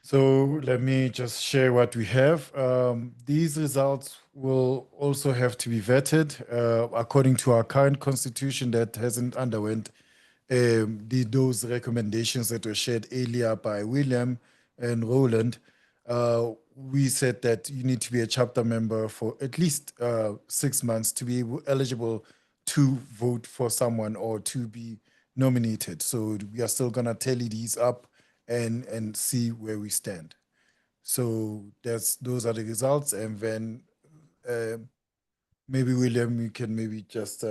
So let me just share what we have. These results will also have to be vetted according to our current constitution that hasn't underwent those recommendations that were shared earlier by William and Roland. We said that you need to be a chapter member for at least 6 months to be eligible to vote for someone or to be nominated. So we are still going to tally these up and see where we stand. So those are the results. And then maybe William, you can maybe just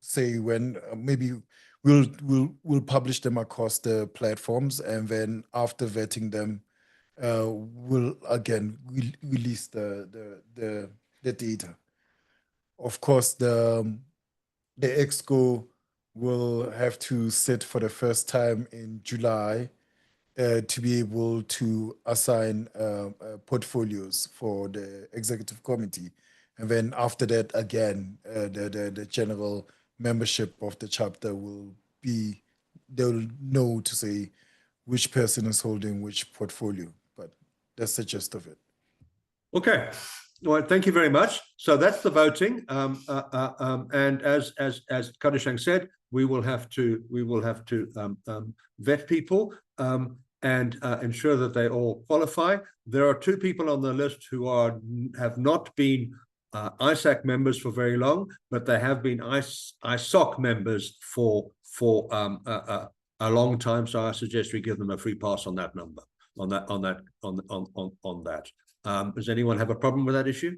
say when maybe we'll publish them across the platforms, and then after vetting them, we'll again release the data. Of course, the exco will have to sit for the first time in July to be able to assign portfolios for the executive committee. And then after that, again, the general membership of the chapter they'll know to say which person is holding which portfolio. But that's the gist of it. Okay. Well, thank you very much. So that's the voting. And as Kadishang said, we will have to vet people and ensure that they all qualify. There are 2 people on the list who have not been Issac members for very long, but they have been ISOC members for a long time. So I suggest we give them a free pass on that number, on that. Does anyone have a problem with that issue?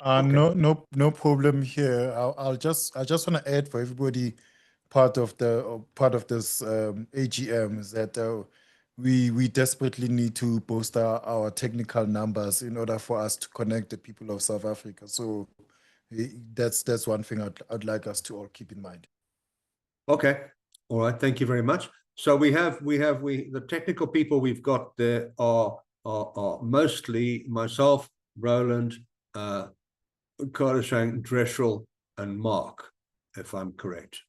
Okay. No problem here. I just want to add for everybody, part of this AGM is that we desperately need to boost our technical numbers in order for us to connect the people of South Africa. So that's one thing I'd like us to all keep in mind. Okay. All right. Thank you very much. So the technical people we've got there are mostly myself, Roland, Kadishang, Dreshel, and Mark, if I'm correct.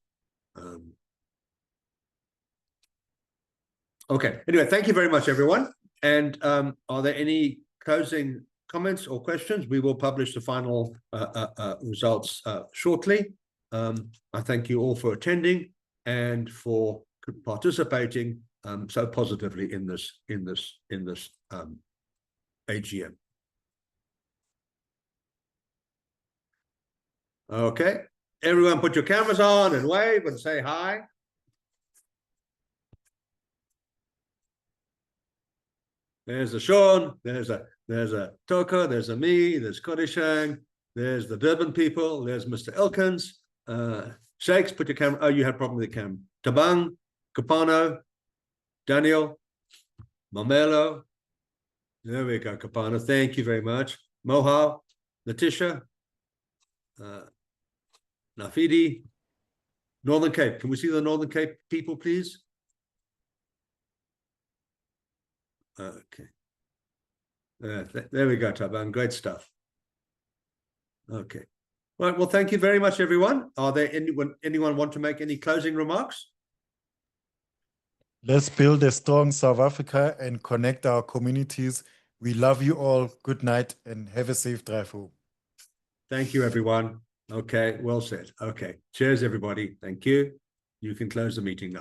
Okay. Anyway, thank you very much, everyone. And are there any closing comments or questions? We will publish the final results shortly. I thank you all for attending and for participating so positively in this AGM. Okay, everyone, put your cameras on and wave and say hi. There's a Sean, there's a Toko, there's a me, there's Kodishang, there's the Durban people, there's Mr. Elkins, Shakes, put your camera. Oh, you had a problem with the camera. Tabang, Kapano, Daniel, Mamelo. There we go, Kapano. Thank you very much. Moha, Letitia, Nafidi, Northern Cape. Can we see the Northern Cape people, please? Okay. There we go, Taban. Great stuff. Okay. Right. Well, thank you very much, everyone. Are there anyone want to make any closing remarks? Let's build a strong South Africa and connect our communities. We love you all. Good night and have a safe drive home. Thank you, everyone. Okay, well said. Okay. Cheers, everybody. Thank you. You can close the meeting now.